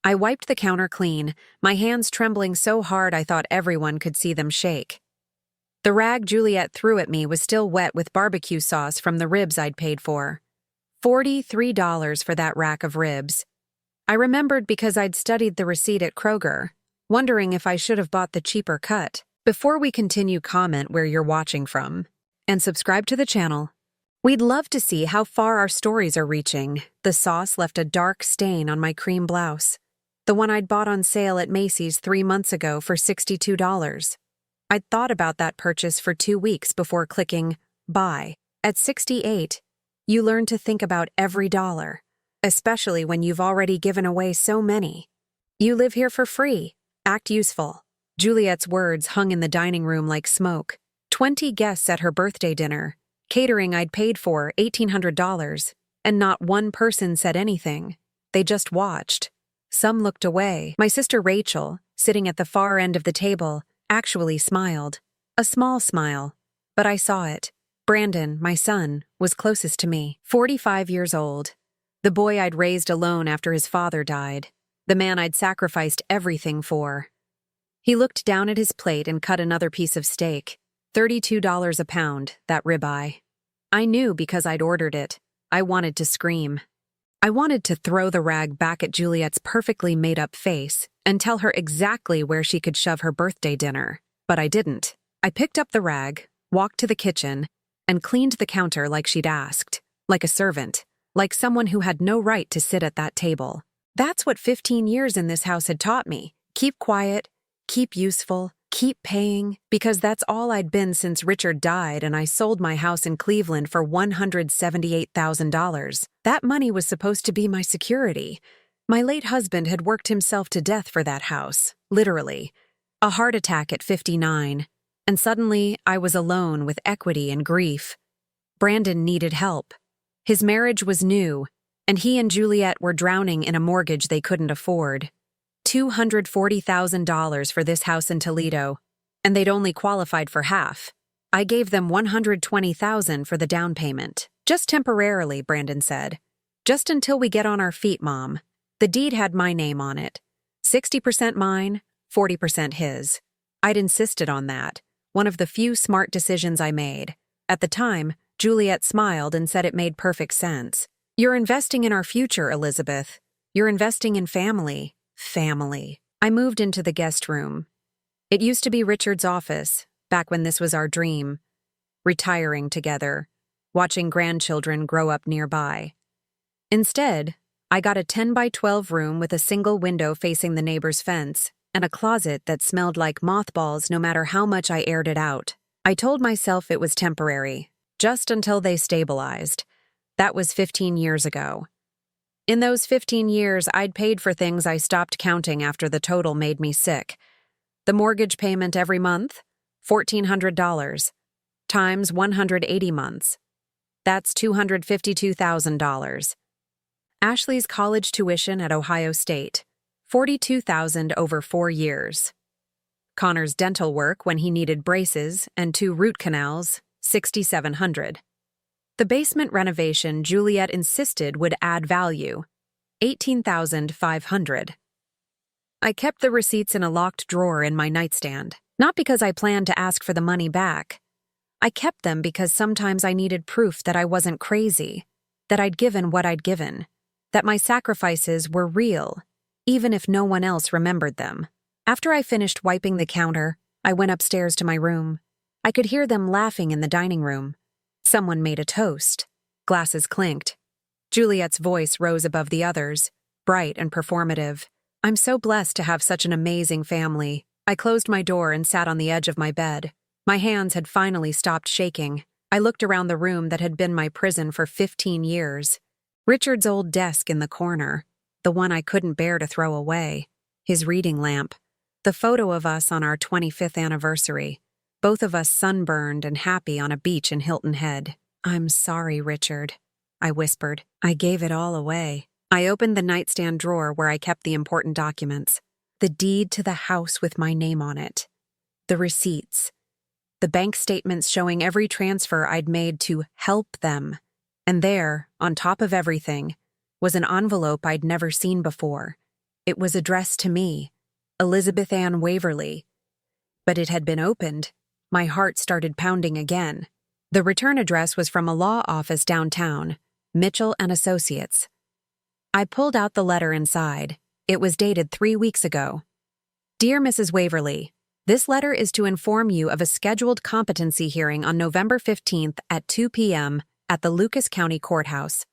I wiped the counter clean, my hands trembling so hard I thought everyone could see them shake. The rag Juliet threw at me was still wet with barbecue sauce from the ribs I'd paid for. $43 for that rack of ribs. I remembered because I'd studied the receipt at Kroger, wondering if I should have bought the cheaper cut. Before we continue, comment where you're watching from, and subscribe to the channel. We'd love to see how far our stories are reaching. The sauce left a dark stain on my cream blouse, the one I'd bought on sale at Macy's 3 months ago for $62. I'd thought about that purchase for 2 weeks before clicking buy. At 68, you learn to think about every dollar, especially when you've already given away so many. You live here for free. Act useful. Juliet's words hung in the dining room like smoke. 20 guests at her birthday dinner. Catering I'd paid for $1,800, and not one person said anything. They just watched. Some looked away. My sister Rachel, sitting at the far end of the table, actually smiled. A small smile, but I saw it. Brandon, my son, was closest to me. 45 years old. The boy I'd raised alone after his father died. The man I'd sacrificed everything for. He looked down at his plate and cut another piece of steak. $32 a pound, that ribeye. I knew because I'd ordered it. I wanted to scream. I wanted to throw the rag back at Juliet's perfectly made-up face and tell her exactly where she could shove her birthday dinner. But I didn't. I picked up the rag, walked to the kitchen, and cleaned the counter like she'd asked. Like a servant. Like someone who had no right to sit at that table. That's what 15 years in this house had taught me. Keep quiet. Keep useful, keep paying, because that's all I'd been since Richard died and I sold my house in Cleveland for $178,000. That money was supposed to be my security. My late husband had worked himself to death for that house, literally. A heart attack at 59, and suddenly I was alone with equity and grief. Brandon needed help. His marriage was new, and he and Juliet were drowning in a mortgage they couldn't afford. $240,000 for this house in Toledo, and they'd only qualified for half. I gave them $120,000 for the down payment. Just temporarily, Brandon said. Just until we get on our feet, Mom. The deed had my name on it. 60% mine, 40% his. I'd insisted on that, one of the few smart decisions I made. At the time, Juliet smiled and said it made perfect sense. You're investing in our future, Elizabeth. You're investing in family. Family. I moved into the guest room. It used to be Richard's office, back when this was our dream. Retiring together, watching grandchildren grow up nearby. Instead, I got a 10 by 12 room with a single window facing the neighbor's fence and a closet that smelled like mothballs no matter how much I aired it out. I told myself it was temporary, just until they stabilized. That was 15 years ago. In those 15 years, I'd paid for things I stopped counting after the total made me sick. The mortgage payment every month? $1,400. Times 180 months. That's $252,000. Ashley's college tuition at Ohio State. $42,000 over 4 years. Connor's dental work when he needed braces and 2 root canals, $6,700. The basement renovation Juliet insisted would add value, $18,500. I kept the receipts in a locked drawer in my nightstand, not because I planned to ask for the money back. I kept them because sometimes I needed proof that I wasn't crazy, that I'd given what I'd given, that my sacrifices were real, even if no one else remembered them. After I finished wiping the counter, I went upstairs to my room. I could hear them laughing in the dining room. Someone made a toast. Glasses clinked. Juliet's voice rose above the others, bright and performative. I'm so blessed to have such an amazing family. I closed my door and sat on the edge of my bed. My hands had finally stopped shaking. I looked around the room that had been my prison for 15 years. Richard's old desk in the corner, the one I couldn't bear to throw away. His reading lamp. The photo of us on our 25th anniversary. Both of us sunburned and happy on a beach in Hilton Head. I'm sorry, Richard, I whispered. I gave it all away. I opened the nightstand drawer where I kept the important documents. The deed to the house with my name on it. The receipts. The bank statements showing every transfer I'd made to help them. And there, on top of everything, was an envelope I'd never seen before. It was addressed to me, Elizabeth Waverly. But it had been opened. My heart started pounding again. The return address was from a law office downtown, Mitchell and Associates. I pulled out the letter inside. It was dated 3 weeks ago. Dear Mrs. Waverly, this letter is to inform you of a scheduled competency hearing on November 15th at 2 p.m. at the Lucas County Courthouse.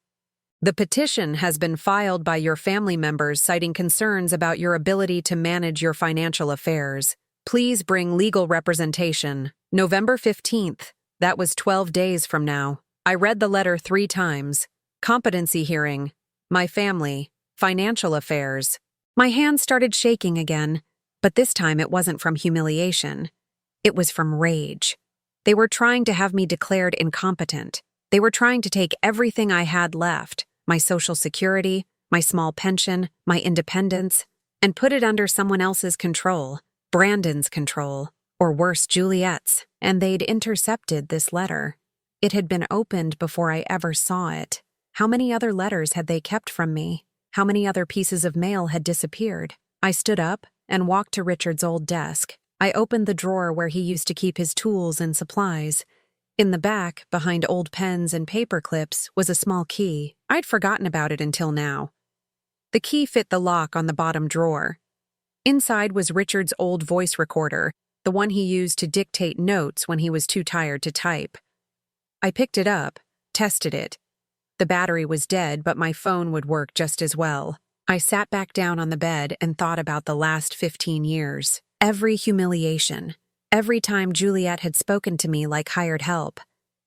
The petition has been filed by your family members citing concerns about your ability to manage your financial affairs. Please bring legal representation. November 15th. That was 12 days from now. I read the letter 3 times. Competency hearing. My family. Financial affairs. My hands started shaking again, but this time it wasn't from humiliation. It was from rage. They were trying to have me declared incompetent. They were trying to take everything I had left, my Social Security, my small pension, my independence, and put it under someone else's control, Brandon's control, or worse, Juliet's, and they'd intercepted this letter. It had been opened before I ever saw it. How many other letters had they kept from me? How many other pieces of mail had disappeared? I stood up and walked to Richard's old desk. I opened the drawer where he used to keep his tools and supplies. In the back, behind old pens and paper clips, was a small key. I'd forgotten about it until now. The key fit the lock on the bottom drawer. Inside was Richard's old voice recorder, the one he used to dictate notes when he was too tired to type. I picked it up, tested it. The battery was dead, but my phone would work just as well. I sat back down on the bed and thought about the last 15 years. Every humiliation. Every time Juliet had spoken to me like hired help.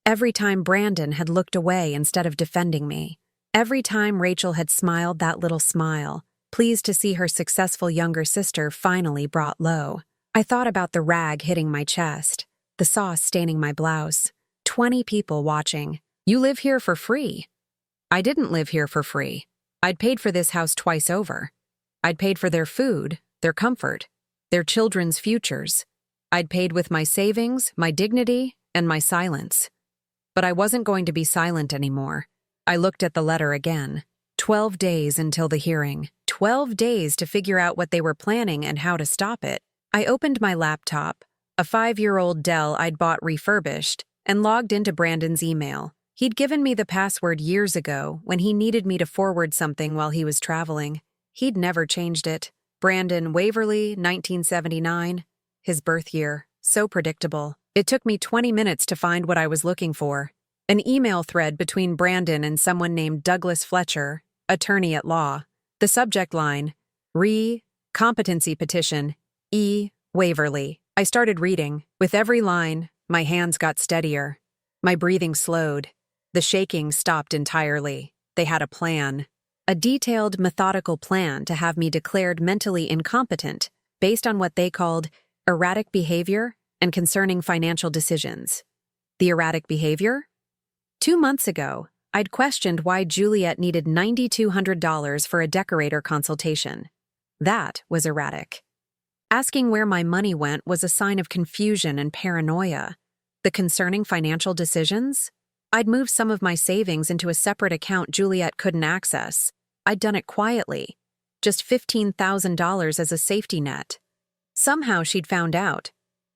Every time Brandon had looked away instead of defending me. Every time Rachel had smiled that little smile, pleased to see her successful younger sister finally brought low. I thought about the rag hitting my chest, the sauce staining my blouse. 20 people watching. You live here for free. I didn't live here for free. I'd paid for this house twice over. I'd paid for their food, their comfort, their children's futures. I'd paid with my savings, my dignity, and my silence. But I wasn't going to be silent anymore. I looked at the letter again. 12 days until the hearing. 12 days to figure out what they were planning and how to stop it. I opened my laptop, a 5-year-old Dell I'd bought refurbished, and logged into Brandon's email. He'd given me the password years ago when he needed me to forward something while he was traveling. He'd never changed it. Brandon Waverly, 1979. His birth year. So predictable. It took me 20 minutes to find what I was looking for. An email thread between Brandon and someone named Douglas Fletcher, attorney at law. The subject line, Competency Petition, E. Waverly. I started reading. With every line, my hands got steadier. My breathing slowed. The shaking stopped entirely. They had a plan. A detailed, methodical plan to have me declared mentally incompetent based on what they called erratic behavior and concerning financial decisions. The erratic behavior? 2 months ago, I'd questioned why Juliet needed $9,200 for a decorator consultation. That was erratic. Asking where my money went was a sign of confusion and paranoia. The concerning financial decisions? I'd moved some of my savings into a separate account Juliet couldn't access. I'd done it quietly. Just $15,000 as a safety net. Somehow she'd found out.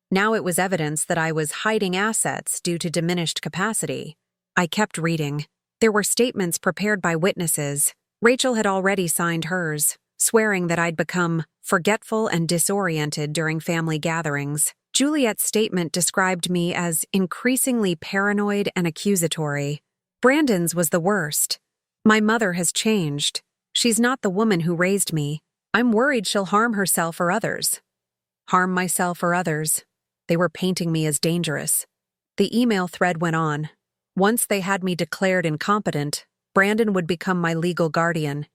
Now it was evidence that I was hiding assets due to diminished capacity. I kept reading. There were statements prepared by witnesses. Rachel had already signed hers, swearing that I'd become forgetful and disoriented during family gatherings. Juliet's statement described me as increasingly paranoid and accusatory. Brandon's was the worst. My mother has changed. She's not the woman who raised me. I'm worried she'll harm herself or others. Harm myself or others. They were painting me as dangerous. The email thread went on. Once they had me declared incompetent, Brandon would become my legal guardian.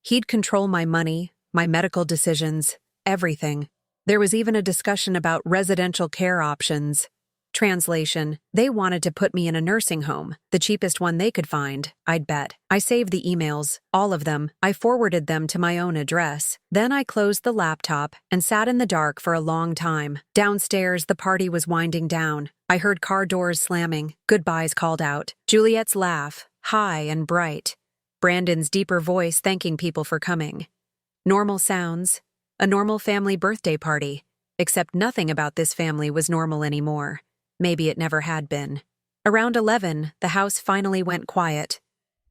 He'd control my money, my medical decisions, everything. There was even a discussion about residential care options. Translation, they wanted to put me in a nursing home, the cheapest one they could find, I'd bet. I saved the emails, all of them. I forwarded them to my own address. Then I closed the laptop and sat in the dark for a long time. Downstairs, the party was winding down. I heard car doors slamming, goodbyes called out, Juliet's laugh, high and bright, Brandon's deeper voice thanking people for coming. Normal sounds. A normal family birthday party. Except nothing about this family was normal anymore. Maybe it never had been. Around 11, the house finally went quiet.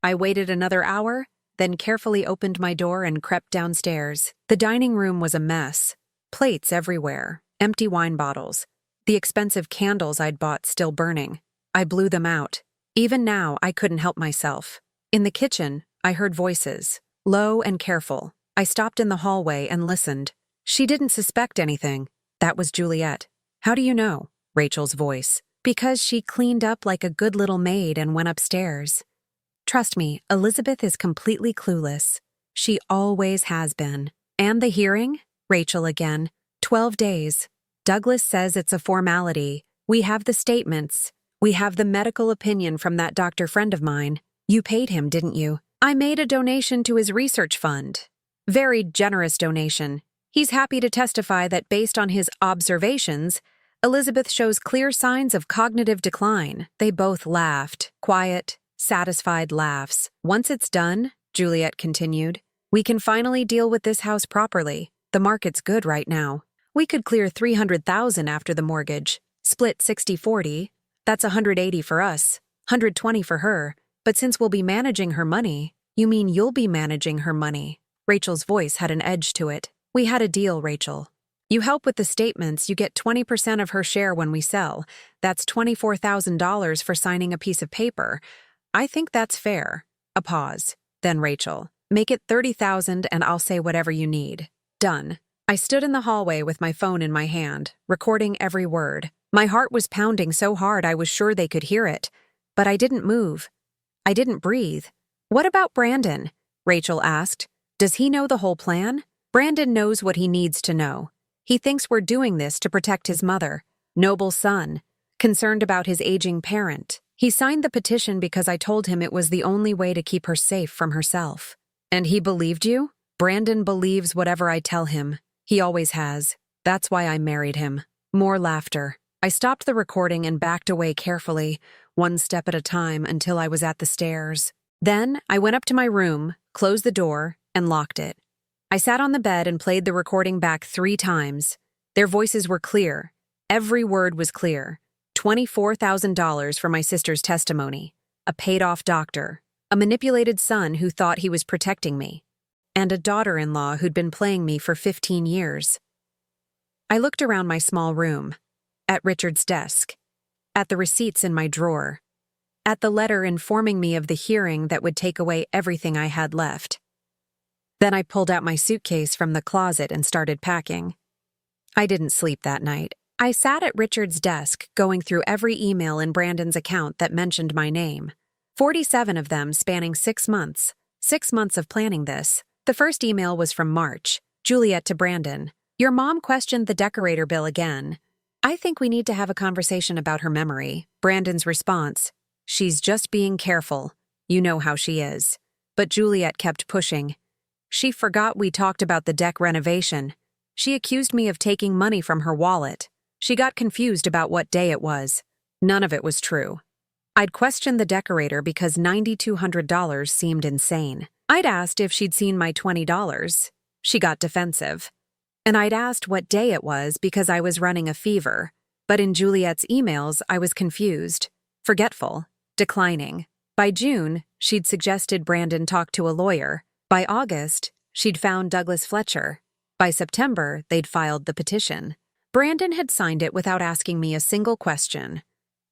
I waited another hour, then carefully opened my door and crept downstairs. The dining room was a mess. Plates everywhere, empty wine bottles. The expensive candles I'd bought still burning. I blew them out. Even now, I couldn't help myself. In the kitchen, I heard voices, low and careful. I stopped in the hallway and listened. She didn't suspect anything. That was Juliet. How do you know? Rachel's voice. Because she cleaned up like a good little maid and went upstairs. Trust me, Elizabeth is completely clueless. She always has been. And the hearing? Rachel again. 12 days. Douglas says it's a formality. We have the statements. We have the medical opinion from that doctor friend of mine. You paid him, didn't you? I made a donation to his research fund. Very generous donation. He's happy to testify that based on his observations, Elizabeth shows clear signs of cognitive decline. They both laughed. Quiet, satisfied laughs. Once it's done, Juliet continued, we can finally deal with this house properly. The market's good right now. We could clear $300,000 after the mortgage. Split 60-40. That's $180 for us, $120 for her. But since we'll be managing her money, you mean you'll be managing her money? Rachel's voice had an edge to it. We had a deal, Rachel. You help with the statements, you get 20% of her share when we sell. That's $24,000 for signing a piece of paper. I think that's fair. A pause. Then Rachel, make it $30,000 and I'll say whatever you need. Done. I stood in the hallway with my phone in my hand, recording every word. My heart was pounding so hard I was sure they could hear it. But I didn't move. I didn't breathe. What about Brandon? Rachel asked. Does he know the whole plan? Brandon knows what he needs to know. He thinks we're doing this to protect his mother. Noble son. Concerned about his aging parent. He signed the petition because I told him it was the only way to keep her safe from herself. And he believed you? Brandon believes whatever I tell him. He always has. That's why I married him. More laughter. I stopped the recording and backed away carefully, one step at a time until I was at the stairs. Then I went up to my room, closed the door, and locked it. I sat on the bed and played the recording back 3 times. Their voices were clear. Every word was clear. $24,000 for my sister's testimony. A paid-off doctor. A manipulated son who thought he was protecting me. And a daughter-in-law who'd been playing me for 15 years. I looked around my small room. At Richard's desk. At the receipts in my drawer. At the letter informing me of the hearing that would take away everything I had left. Then I pulled out my suitcase from the closet and started packing. I didn't sleep that night. I sat at Richard's desk going through every email in Brandon's account that mentioned my name. 47 of them spanning 6 months. 6 months of planning this. The first email was from March. Juliet to Brandon. Your mom questioned the decorator bill again. I think we need to have a conversation about her memory. Brandon's response. She's just being careful. You know how she is. But Juliet kept pushing. She forgot we talked about the deck renovation. She accused me of taking money from her wallet. She got confused about what day it was. None of it was true. I'd questioned the decorator because $9,200 seemed insane. I'd asked if she'd seen my $20. She got defensive. And I'd asked what day it was because I was running a fever. But in Juliet's emails, I was confused, forgetful, declining. By June, she'd suggested Brandon talk to a lawyer. By August, she'd found Douglas Fletcher. By September, they'd filed the petition. Brandon had signed it without asking me a single question.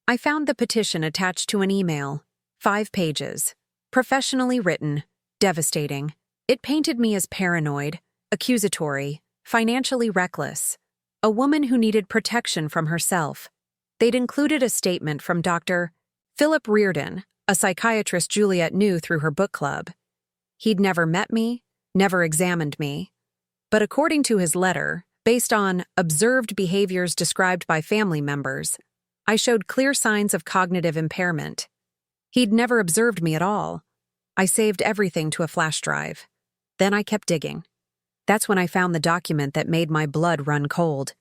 I found the petition attached to an email. 5 pages. Professionally written. Devastating. It painted me as paranoid, accusatory, financially reckless. A woman who needed protection from herself. They'd included a statement from Dr. Philip Reardon, a psychiatrist Juliet knew through her book club. He'd never met me, never examined me. But according to his letter, based on observed behaviors described by family members, I showed clear signs of cognitive impairment. He'd never observed me at all. I saved everything to a flash drive. Then I kept digging. That's when I found the document that made my blood run cold.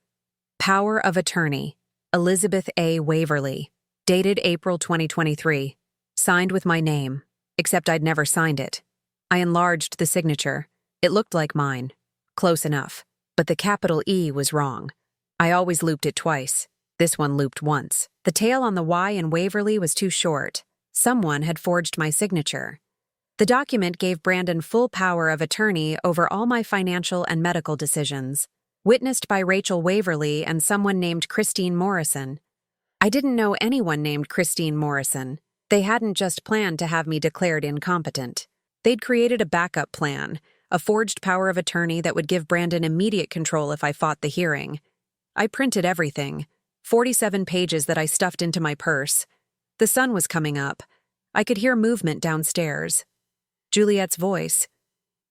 Power of Attorney, Elizabeth A. Waverly, dated April 2023, signed with my name, except I'd never signed it. I enlarged the signature. It looked like mine. Close enough. But the capital E was wrong. I always looped it twice. This one looped once. The tail on the Y in Waverly was too short. Someone had forged my signature. The document gave Brandon full power of attorney over all my financial and medical decisions, witnessed by Rachel Waverly and someone named Christine Morrison. I didn't know anyone named Christine Morrison. They hadn't just planned to have me declared incompetent. They'd created a backup plan, a forged power of attorney that would give Brandon immediate control if I fought the hearing. I printed everything, 47 pages that I stuffed into my purse. The sun was coming up. I could hear movement downstairs. Juliet's voice.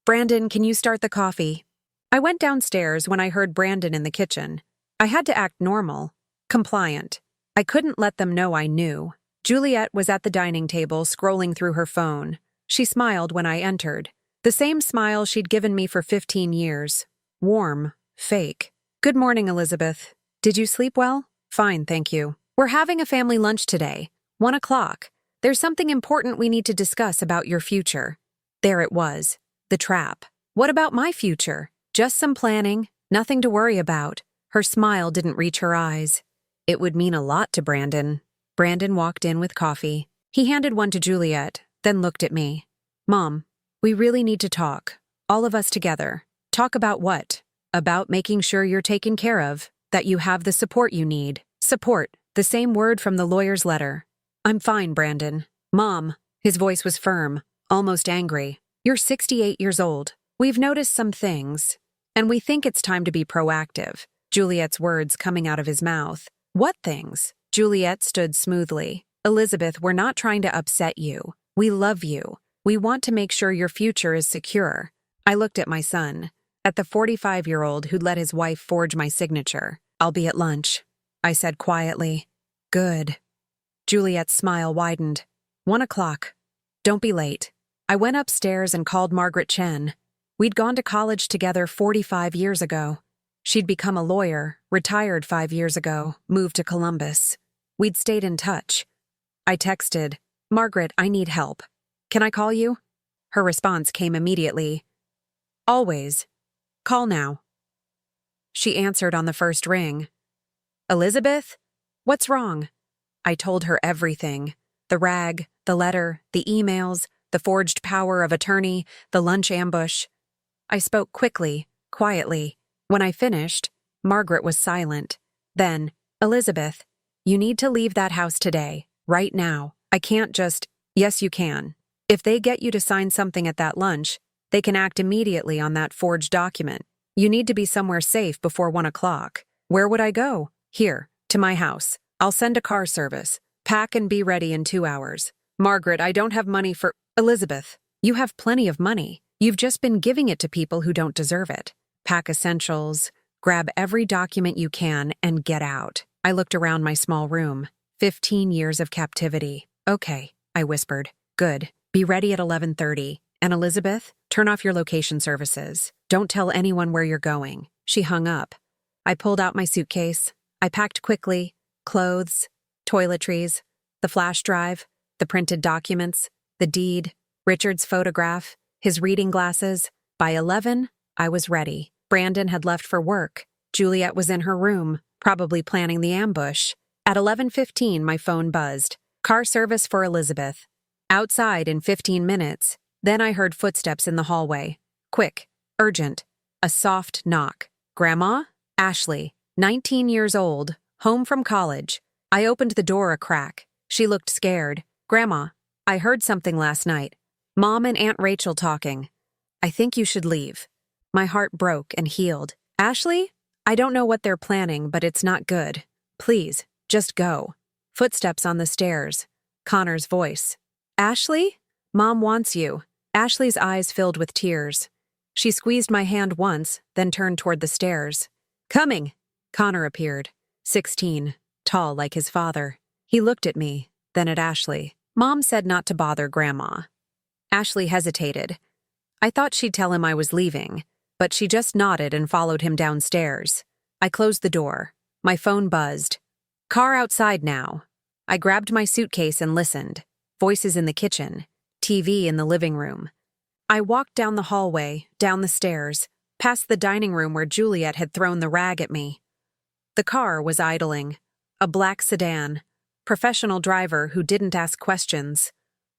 "Brandon, can you start the coffee?" I went downstairs when I heard Brandon in the kitchen. I had to act normal, compliant. I couldn't let them know I knew. Juliet was at the dining table scrolling through her phone. She smiled when I entered. The same smile she'd given me for 15 years. Warm, fake. "Good morning, Elizabeth. Did you sleep well?" "Fine, thank you. We're having a family lunch today. 1 o'clock. There's something important we need to discuss about your future." There it was. The trap. What about my future? Just some planning. Nothing to worry about. Her smile didn't reach her eyes. It would mean a lot to Brandon. Brandon walked in with coffee. He handed one to Juliet, then looked at me. "Mom, we really need to talk. All of us together. Talk about what? About making sure you're taken care of, that you have the support you need." Support, the same word from the lawyer's letter. "I'm fine, Brandon." "Mom," his voice was firm, almost angry. "You're 68 years old. We've noticed some things, and we think it's time to be proactive." Juliet's words coming out of his mouth. "What things?" Juliet stood smoothly. "Elizabeth, we're not trying to upset you. We love you. We want to make sure your future is secure." I looked at my son, at the 45-year-old who'd let his wife forge my signature. "I'll be at lunch," I said quietly. "Good." Juliet's smile widened. 1 o'clock. Don't be late. I went upstairs and called Margaret Chen. We'd gone to college together 45 years ago. She'd become a lawyer, retired 5 years ago, moved to Columbus. We'd stayed in touch. I texted, "Margaret, I need help. Can I call you?" Her response came immediately. "Always. Call now." She answered on the first ring. "Elizabeth? What's wrong?" I told her everything. The rag, the letter, the emails, the forged power of attorney, the lunch ambush. I spoke quickly, quietly. When I finished, Margaret was silent. Then, "Elizabeth, you need to leave that house today, right now. I can't just—" "Yes, you can. If they get you to sign something at that lunch, they can act immediately on that forged document. You need to be somewhere safe before 1 o'clock. Where would I go? Here, to my house. I'll send a car service. Pack and be ready in 2 hours. Margaret, I don't have money for—" "Elizabeth, you have plenty of money. You've just been giving it to people who don't deserve it. Pack essentials, grab every document you can, and get out." I looked around my small room. 15 years of captivity. "Okay," I whispered. "Good. Be ready at 11:30. And Elizabeth, turn off your location services. Don't tell anyone where you're going." She hung up. I pulled out my suitcase. I packed quickly. Clothes, toiletries, the flash drive, the printed documents, the deed, Richard's photograph, his reading glasses. By 11, I was ready. Brandon had left for work. Juliet was in her room, probably planning the ambush. At 11:15, my phone buzzed. Car service for Elizabeth. Outside in 15 minutes. Then I heard footsteps in the hallway. Quick, urgent. A soft knock. "Grandma?" Ashley, 19 years old, home from college. I opened the door a crack. She looked scared. "Grandma, I heard something last night. Mom and Aunt Rachel talking. I think you should leave." My heart broke and healed. "Ashley? I don't know what they're planning, but it's not good. Please, just go." Footsteps on the stairs. Connor's voice. "Ashley? Mom wants you." Ashley's eyes filled with tears. She squeezed my hand once, then turned toward the stairs. "Coming!" Connor appeared. 16, tall like his father. He looked at me, then at Ashley. "Mom said not to bother Grandma." Ashley hesitated. I thought she'd tell him I was leaving, but she just nodded and followed him downstairs. I closed the door. My phone buzzed. "Car outside now." I grabbed my suitcase and listened. Voices in the kitchen. TV in the living room. I walked down the hallway, down the stairs, past the dining room where Juliet had thrown the rag at me. The car was idling. A black sedan. Professional driver who didn't ask questions.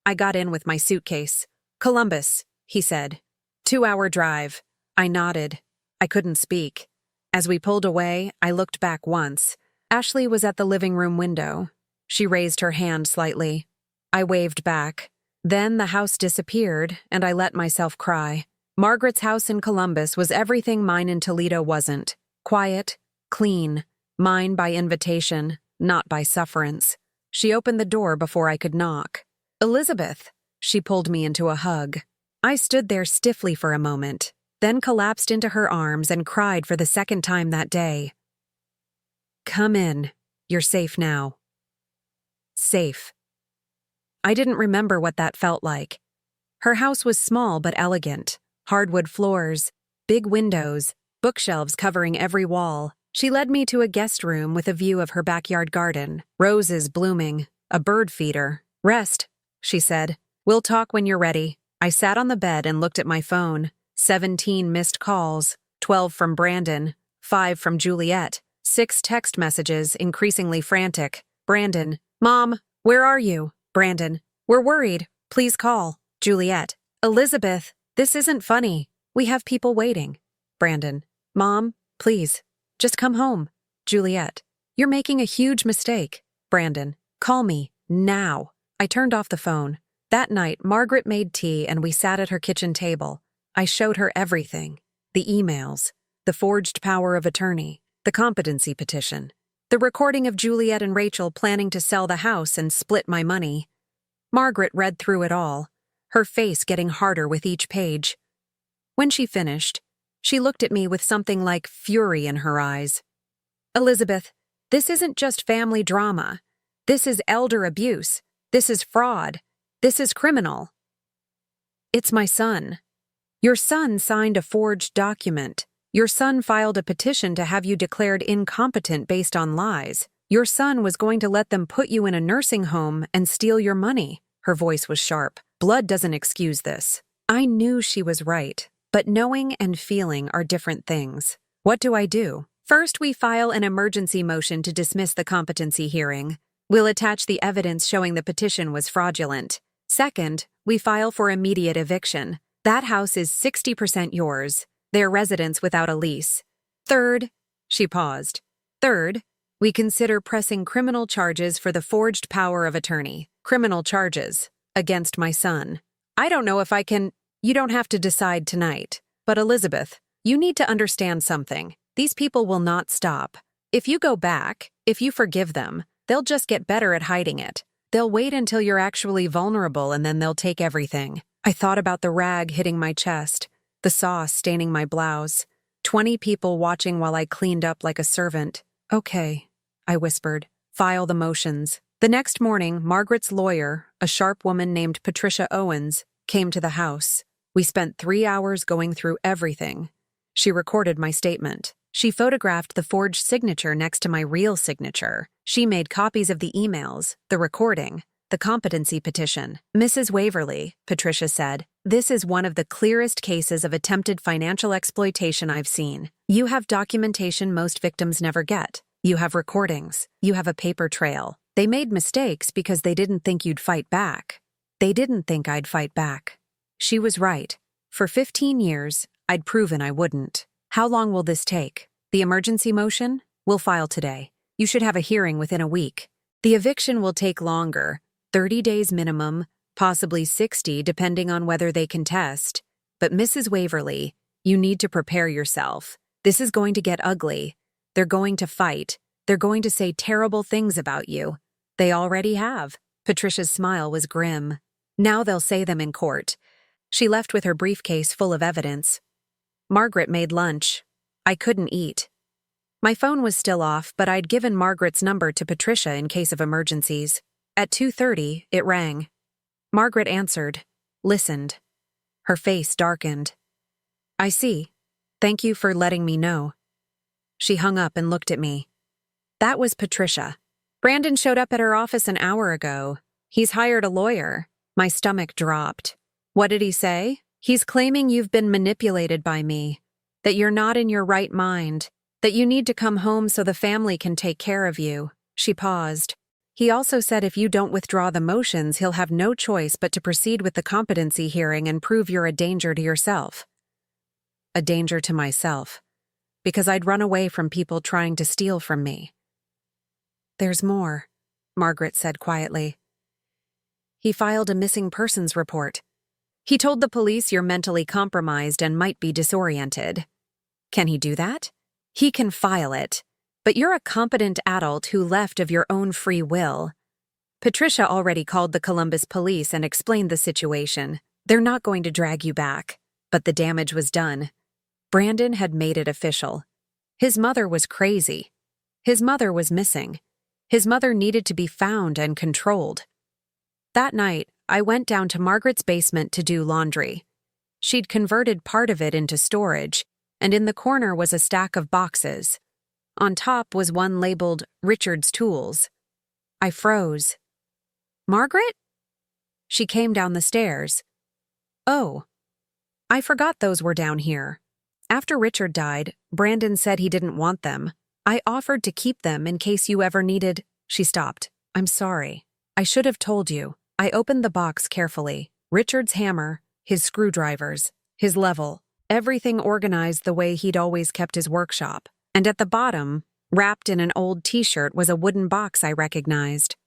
I got in with my suitcase. "Columbus," he said. 2-hour drive. I nodded. I couldn't speak. As we pulled away, I looked back once. Ashley was at the living room window. She raised her hand slightly. I waved back. Then the house disappeared, and I let myself cry. Margaret's house in Columbus was everything mine in Toledo wasn't. Quiet, clean, mine by invitation, not by sufferance. She opened the door before I could knock. "Elizabeth." She pulled me into a hug. I stood there stiffly for a moment, then collapsed into her arms and cried for the second time that day. "Come in. You're safe now." Safe. I didn't remember what that felt like. Her house was small but elegant. Hardwood floors, big windows, bookshelves covering every wall. She led me to a guest room with a view of her backyard garden, roses blooming, a bird feeder. "Rest," she said. "We'll talk when you're ready." I sat on the bed and looked at my phone. 17 missed calls, 12 from Brandon, 5 from Juliet, 6 text messages, increasingly frantic. "Brandon, Mom, where are you?" Brandon, "We're worried. Please call." Juliet, "Elizabeth, this isn't funny. We have people waiting." Brandon, "Mom, please, just come home." Juliet, "You're making a huge mistake." Brandon, "Call me, now." I turned off the phone. That night, Margaret made tea and we sat at her kitchen table. I showed her everything. The emails, the forged power of attorney, the competency petition, the recording of Juliet and Rachel planning to sell the house and split my money. Margaret read through it all, her face getting harder with each page. When she finished, she looked at me with something like fury in her eyes. "Elizabeth, this isn't just family drama. This is elder abuse. This is fraud. This is criminal." "It's my son. Your son signed a forged document. Your son filed a petition to have you declared incompetent based on lies. Your son was going to let them put you in a nursing home and steal your money." Her voice was sharp. "Blood doesn't excuse this." I knew she was right, but knowing and feeling are different things. What do? First, we file an emergency motion to dismiss the competency hearing. We'll attach the evidence showing the petition was fraudulent. Second, we file for immediate eviction. That house is 60% yours. They're residents without a lease. Third, she paused. Third, we consider pressing criminal charges for the forged power of attorney. Criminal charges against my son. I don't know if I can. You don't have to decide tonight. But Elizabeth, you need to understand something. These people will not stop. If you go back, if you forgive them, they'll just get better at hiding it. They'll wait until you're actually vulnerable and then they'll take everything. I thought about the rag hitting my chest, the sauce staining my blouse, 20 people watching while I cleaned up like a servant. "Okay," I whispered. "File the motions." The next morning, Margaret's lawyer, a sharp woman named Patricia Owens, came to the house. We spent 3 hours going through everything. She recorded my statement. She photographed the forged signature next to my real signature. She made copies of the emails, the recording, the competency petition. "Mrs. Waverly," Patricia said, "this is one of the clearest cases of attempted financial exploitation I've seen. You have documentation most victims never get. You have recordings. You have a paper trail. They made mistakes because they didn't think you'd fight back. They didn't think I'd fight back." She was right. For 15 years, I'd proven I wouldn't. How long will this take? The emergency motion? We'll file today. You should have a hearing within a week. The eviction will take longer, 30 days minimum, possibly 60 depending on whether they contest. But Mrs. Waverly, you need to prepare yourself. This is going to get ugly. They're going to fight. They're going to say terrible things about you. They already have. Patricia's smile was grim. Now they'll say them in court. She left with her briefcase full of evidence. Margaret made lunch. I couldn't eat. My phone was still off, but I'd given Margaret's number to Patricia in case of emergencies. At 2:30, it rang. Margaret answered, listened. Her face darkened. "I see. Thank you for letting me know." She hung up and looked at me. That was Patricia. "Brandon showed up at her office an hour ago. He's hired a lawyer." My stomach dropped. "What did he say?" He's claiming you've been manipulated by me, that you're not in your right mind, that you need to come home so the family can take care of you." She paused. "He also said if you don't withdraw the motions, he'll have no choice but to proceed with the competency hearing and prove you're a danger to yourself." A danger to myself, because I'd run away from people trying to steal from me. "There's more," Margaret said quietly. "He filed a missing persons report. He told the police you're mentally compromised and might be disoriented." "Can he do that?" "He can file it. But you're a competent adult who left of your own free will. Patricia already called the Columbus police and explained the situation. They're not going to drag you back. But the damage was done. Brandon had made it official. His mother was crazy. His mother was missing. His mother needed to be found and controlled. That night, I went down to Margaret's basement to do laundry. She'd converted part of it into storage, and in the corner was a stack of boxes. On top was one labeled Richard's Tools. I froze. "Margaret?" She came down the stairs. "Oh, I forgot those were down here. After Richard died, Brandon said he didn't want them. I offered to keep them in case you ever needed—" She stopped. "I'm sorry. I should have told you." I opened the box carefully. Richard's hammer, his screwdrivers, his level, everything organized the way he'd always kept his workshop. And at the bottom, wrapped in an old t-shirt, was a wooden box I recognized.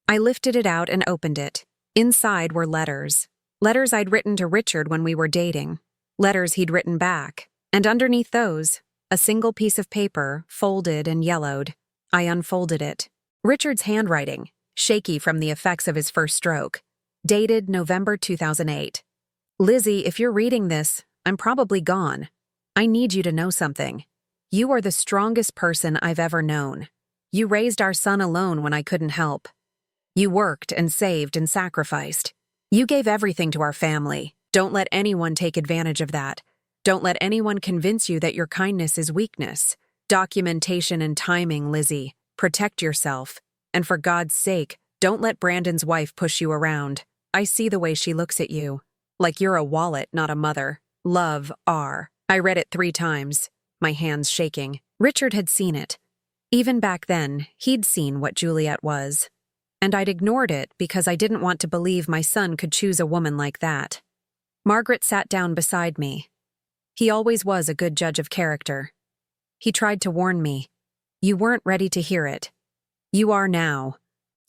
I lifted it out and opened it. Inside were letters. Letters I'd written to Richard when we were dating. Letters he'd written back. And underneath those, a single piece of paper, folded and yellowed. I unfolded it. Richard's handwriting, shaky from the effects of his first stroke. Dated November 2008. "Lizzie, if you're reading this, I'm probably gone. I need you to know something. You are the strongest person I've ever known. You raised our son alone when I couldn't help. You worked and saved and sacrificed. You gave everything to our family. Don't let anyone take advantage of that. Don't let anyone convince you that your kindness is weakness. Documentation and timing, Lizzie. Protect yourself. And for God's sake, don't let Brandon's wife push you around. I see the way she looks at you. Like you're a wallet, not a mother. Love, R." I read it 3 times, my hands shaking. Richard had seen it. Even back then, he'd seen what Juliet was. And I'd ignored it because I didn't want to believe my son could choose a woman like that. Margaret sat down beside me. He always was a good judge of character. He tried to warn me. You weren't ready to hear it. You are now.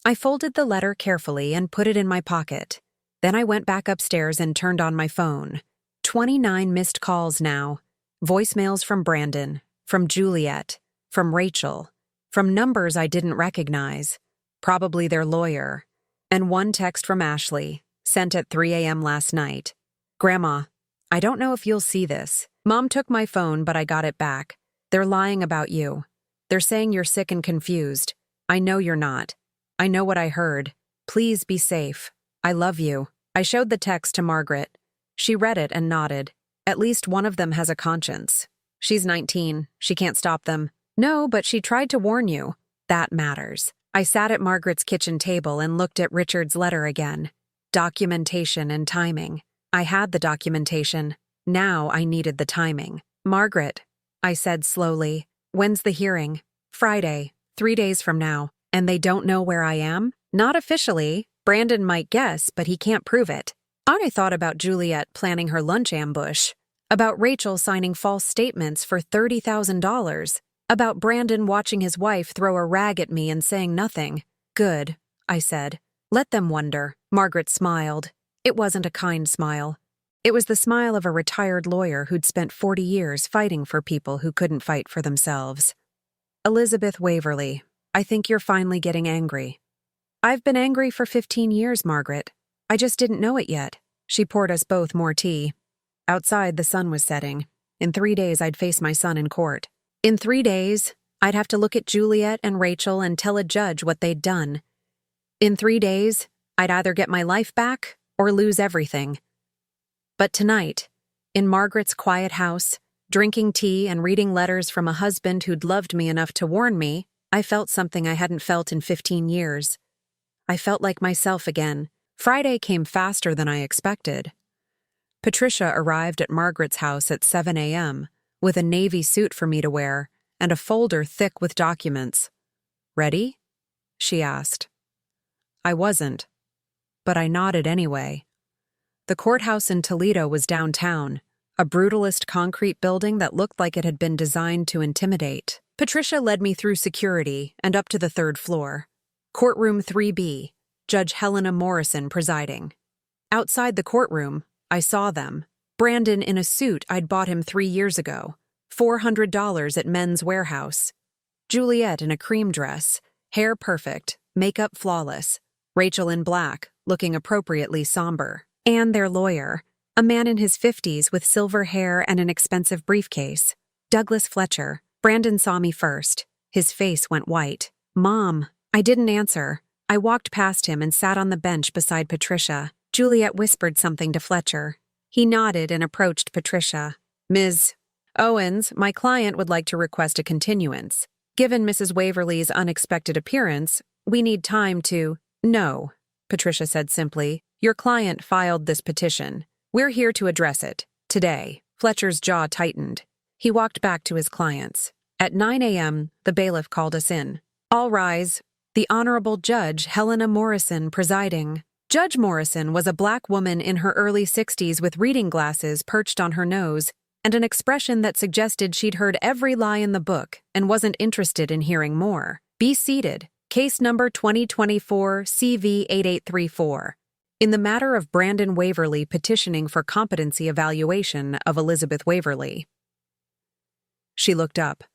I folded the letter carefully and put it in my pocket. Then I went back upstairs and turned on my phone. 29 missed calls now. Voicemails from Brandon, from Juliet, from Rachel, from numbers I didn't recognize, probably their lawyer, and one text from Ashley, sent at 3 a.m. last night. "Grandma, I don't know if you'll see this. Mom took my phone, but I got it back. They're lying about you. They're saying you're sick and confused. I know you're not. I know what I heard. Please be safe. I love you." I showed the text to Margaret. She read it and nodded. At least one of them has a conscience. She's 19. She can't stop them. "No, but she tried to warn you." That matters. I sat at Margaret's kitchen table and looked at Richard's letter again. Documentation and timing. I had the documentation. Now I needed the timing. "Margaret," I said slowly, "when's the hearing?" "Friday, 3 days from now." "And they don't know where I am?" "Not officially. Brandon might guess, but he can't prove it." I thought about Juliet planning her lunch ambush, about Rachel signing false statements for $30,000, about Brandon watching his wife throw a rag at me and saying nothing. "Good," I said. "Let them wonder." Margaret smiled. It wasn't a kind smile. It was the smile of a retired lawyer who'd spent 40 years fighting for people who couldn't fight for themselves. "Elizabeth Waverly, I think you're finally getting angry." "I've been angry for 15 years, Margaret. I just didn't know it yet." She poured us both more tea. Outside, the sun was setting. In 3 days, I'd face my son in court. In 3 days, I'd have to look at Juliet and Rachel and tell a judge what they'd done. In 3 days, I'd either get my life back or lose everything. But tonight, in Margaret's quiet house, drinking tea and reading letters from a husband who'd loved me enough to warn me, I felt something I hadn't felt in 15 years. I felt like myself again. Friday came faster than I expected. Patricia arrived at Margaret's house at 7 a.m. with a navy suit for me to wear and a folder thick with documents. "Ready?" she asked. I wasn't, but I nodded anyway. The courthouse in Toledo was downtown, a brutalist concrete building that looked like it had been designed to intimidate. Patricia led me through security and up to the third floor. Courtroom 3B, Judge Helena Morrison presiding. Outside the courtroom, I saw them. Brandon in a suit I'd bought him 3 years ago, $400 at Men's Warehouse. Juliet in a cream dress, hair perfect, makeup flawless. Rachel in black, looking appropriately somber. And their lawyer, a man in his 50s with silver hair and an expensive briefcase. Douglas Fletcher. Brandon saw me first. His face went white. "Mom." I didn't answer. I walked past him and sat on the bench beside Patricia. Juliet whispered something to Fletcher. He nodded and approached Patricia. "Ms. Owens, my client would like to request a continuance. Given Mrs. Waverly's unexpected appearance, we need time to—" "No," Patricia said simply. "Your client filed this petition. We're here to address it. Today." Fletcher's jaw tightened. He walked back to his clients. At 9 a.m., the bailiff called us in. "All rise." The Honorable Judge Helena Morrison presiding. Judge Morrison was a black woman in her early 60s with reading glasses perched on her nose and an expression that suggested she'd heard every lie in the book and wasn't interested in hearing more. "Be seated. Case number 2024 CV 8834. In the matter of Brandon Waverly petitioning for competency evaluation of Elizabeth Waverly." She looked up.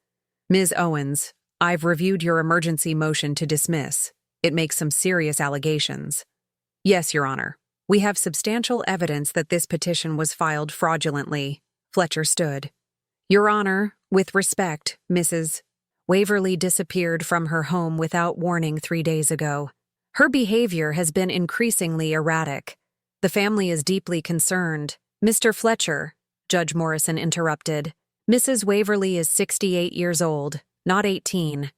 "Ms. Owens, I've reviewed your emergency motion to dismiss. It makes some serious allegations." "Yes, Your Honor. We have substantial evidence that this petition was filed fraudulently." Fletcher stood. "Your Honor, with respect, Mrs. Waverly disappeared from her home without warning 3 days ago. Her behavior has been increasingly erratic. The family is deeply concerned." "Mr. Fletcher," Judge Morrison interrupted, "Mrs. Waverly is 68 years old, not 18.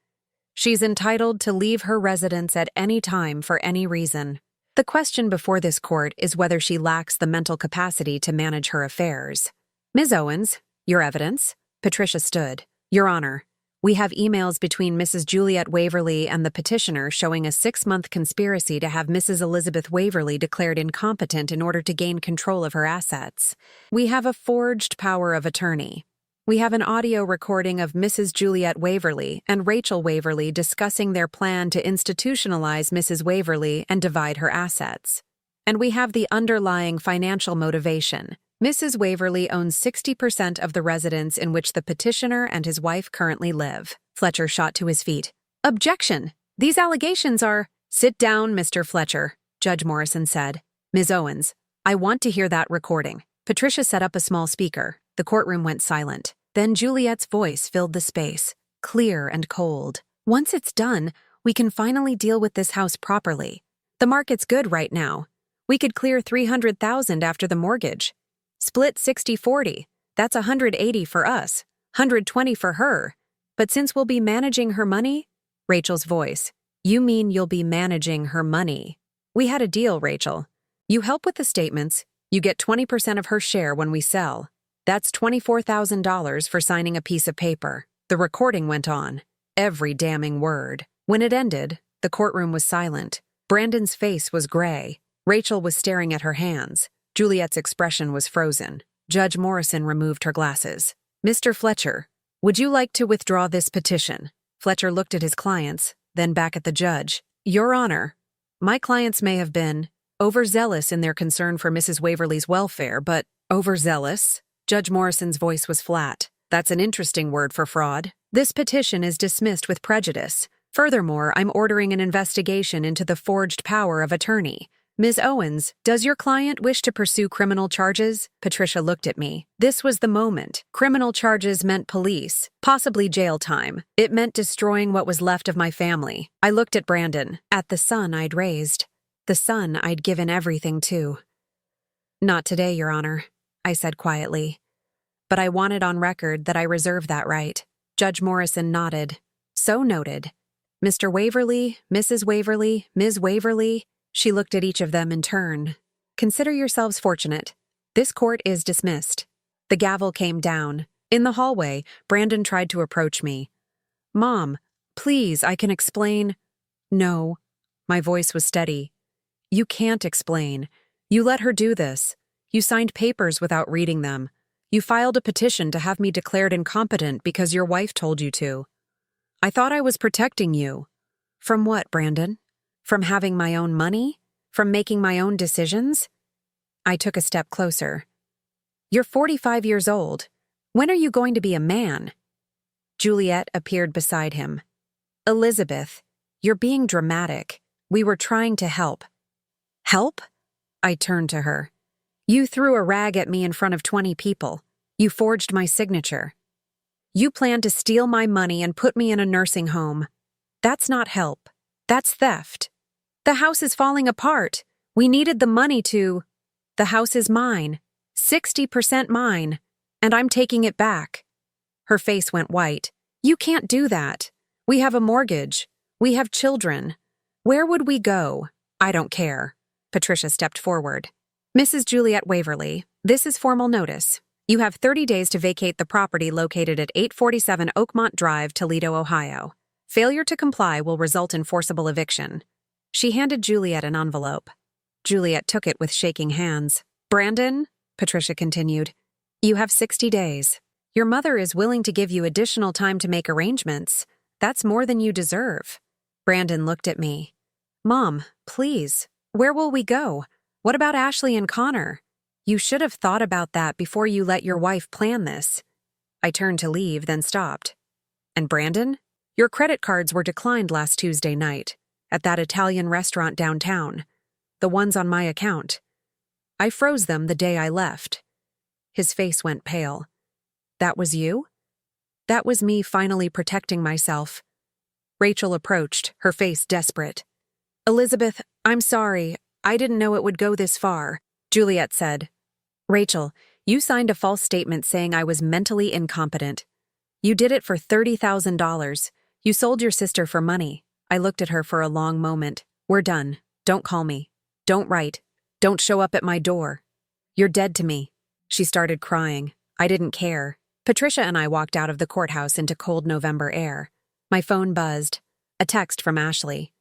She's entitled to leave her residence at any time for any reason. The question before this court is whether she lacks the mental capacity to manage her affairs." "Ms. Owens, your evidence?" Patricia stood. "Your Honor, we have emails between Mrs. Juliet Waverly and the petitioner showing a 6-month conspiracy to have Mrs. Elizabeth Waverly declared incompetent in order to gain control of her assets. We have a forged power of attorney. We have an audio recording of Mrs. Juliet Waverly and Rachel Waverly discussing their plan to institutionalize Mrs. Waverly and divide her assets. And we have the underlying financial motivation. Mrs. Waverly owns 60% of the residence in which the petitioner and his wife currently live." Fletcher shot to his feet. "Objection! These allegations are—" "Sit down, Mr. Fletcher," Judge Morrison said. "Ms. Owens, I want to hear that recording." Patricia set up a small speaker. The courtroom went silent. Then Juliet's voice filled the space, clear and cold. "Once it's done, we can finally deal with this house properly. The market's good right now. We could clear $300,000 after the mortgage. Split 60-40. That's $180 for us, $120 for her. But since we'll be managing her money—" Rachel's voice. "You mean you'll be managing her money? We had a deal, Rachel. You help with the statements, you get 20% of her share when we sell. That's $24,000 for signing a piece of paper." The recording went on, every damning word. When it ended, the courtroom was silent. Brandon's face was gray. Rachel was staring at her hands. Juliet's expression was frozen. Judge Morrison removed her glasses. "Mr. Fletcher, would you like to withdraw this petition?" Fletcher looked at his clients, then back at the judge. "Your Honor, my clients may have been overzealous in their concern for Mrs. Waverly's welfare, but—" "Overzealous?" Judge Morrison's voice was flat. "That's an interesting word for fraud. This petition is dismissed with prejudice. Furthermore, I'm ordering an investigation into the forged power of attorney. Ms. Owens, does your client wish to pursue criminal charges?" Patricia looked at me. This was the moment. Criminal charges meant police, possibly jail time. It meant destroying what was left of my family. I looked at Brandon, at the son I'd raised, the son I'd given everything to. "Not today, Your Honor," I said quietly. But I wanted on record that I reserve that right. Judge Morrison nodded. "So noted. Mr. Waverly, Mrs. Waverly, Ms. Waverly." She looked at each of them in turn. "Consider yourselves fortunate. This court is dismissed. The gavel came down. In the hallway, Brandon tried to approach me. Mom, please, I can explain. No. My voice was steady. You can't explain. You let her do this. You signed papers without reading them. You filed a petition to have me declared incompetent because your wife told you to. I thought I was protecting you. From what, Brandon? From having my own money? From making my own decisions? I took a step closer. You're 45 years old. When are you going to be a man? Juliet appeared beside him. Elizabeth, you're being dramatic. We were trying to help. Help? I turned to her. You threw a rag at me in front of 20 people. You forged my signature. You planned to steal my money and put me in a nursing home. That's not help. That's theft. The house is falling apart. We needed the money to... The house is mine. 60% mine. And I'm taking it back. Her face went white. You can't do that. We have a mortgage. We have children. Where would we go? I don't care. Patricia stepped forward. Mrs. Juliet Waverly, this is formal notice. You have 30 days to vacate the property located at 847 Oakmont Drive, Toledo, Ohio. Failure to comply will result in forcible eviction. She handed Juliet an envelope. Juliet took it with shaking hands. Brandon, Patricia continued, you have 60 days. Your mother is willing to give you additional time to make arrangements. That's more than you deserve. Brandon looked at me. Mom, please, where will we go? What about Ashley and Connor? You should have thought about that before you let your wife plan this. I turned to leave, then stopped. And Brandon? Your credit cards were declined last Tuesday night, at that Italian restaurant downtown. The ones on my account. I froze them the day I left. His face went pale. That was you? That was me finally protecting myself. Rachel approached, her face desperate. Elizabeth, I'm sorry. I didn't know it would go this far, Juliet said. Rachel, you signed a false statement saying I was mentally incompetent. You did it for $30,000. You sold your sister for money. I looked at her for a long moment. We're done. Don't call me. Don't write. Don't show up at my door. You're dead to me. She started crying. I didn't care. Patricia and I walked out of the courthouse into cold November air. My phone buzzed. A text from Ashley.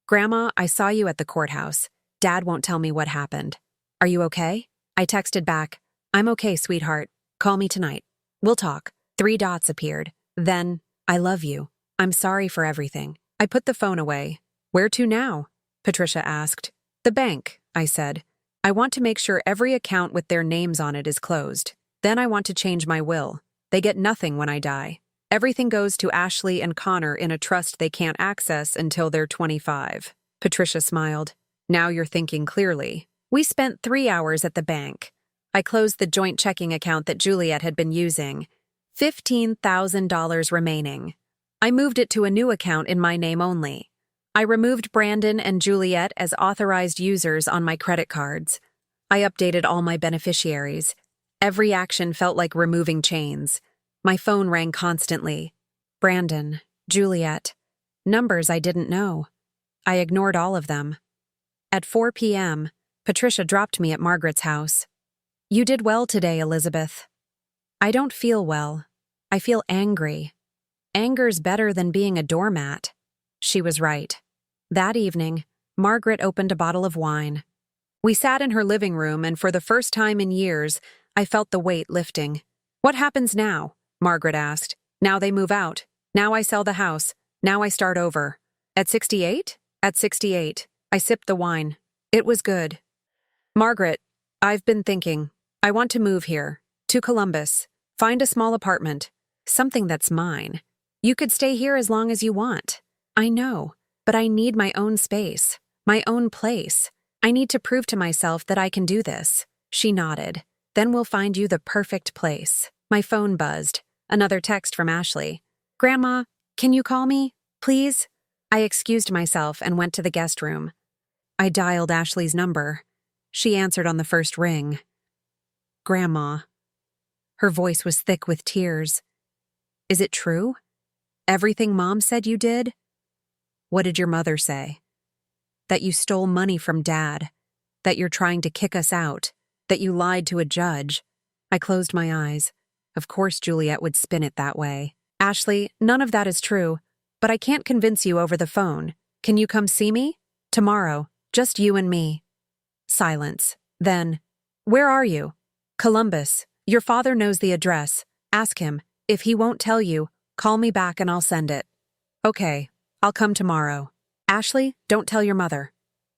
Grandma, I saw you at the courthouse. Dad won't tell me what happened. Are you okay? I texted back. I'm okay, sweetheart. Call me tonight. We'll talk. 3 dots appeared. Then, I love you. I'm sorry for everything. I put the phone away. Where to now? Patricia asked. The bank, I said. I want to make sure every account with their names on it is closed. Then I want to change my will. They get nothing when I die. Everything goes to Ashley and Connor in a trust they can't access until they're 25. Patricia smiled. Now you're thinking clearly. We spent 3 hours at the bank. I closed the joint checking account that Juliet had been using. $15,000 remaining. I moved it to a new account in my name only. I removed Brandon and Juliet as authorized users on my credit cards. I updated all my beneficiaries. Every action felt like removing chains. My phone rang constantly. Brandon, Juliet, numbers I didn't know. I ignored all of them. At 4 p.m., Patricia dropped me at Margaret's house. You did well today, Elizabeth. I don't feel well. I feel angry. Anger's better than being a doormat. She was right. That evening, Margaret opened a bottle of wine. We sat in her living room, and for the first time in years, I felt the weight lifting. What happens now? Margaret asked. Now they move out. Now I sell the house. Now I start over. At 68? At 68. I sipped the wine. It was good. Margaret, I've been thinking. I want to move here. To Columbus. Find a small apartment. Something that's mine. You could stay here as long as you want. I know, but I need my own space. My own place. I need to prove to myself that I can do this. She nodded. Then we'll find you the perfect place. My phone buzzed. Another text from Ashley. Grandma, can you call me, please? I excused myself and went to the guest room. I dialed Ashley's number. She answered on the first ring. Grandma. Her voice was thick with tears. Is it true? Everything Mom said you did? What did your mother say? That you stole money from Dad. That you're trying to kick us out. that you lied to a judge. I closed my eyes. Of course Juliet would spin it that way. Ashley, none of that is true, but I can't convince you over the phone. Can you come see me? Tomorrow, just you and me. Silence. Then, where are you? Columbus. Your father knows the address. Ask him. If he won't tell you, call me back and I'll send it. Okay, I'll come tomorrow. Ashley, don't tell your mother.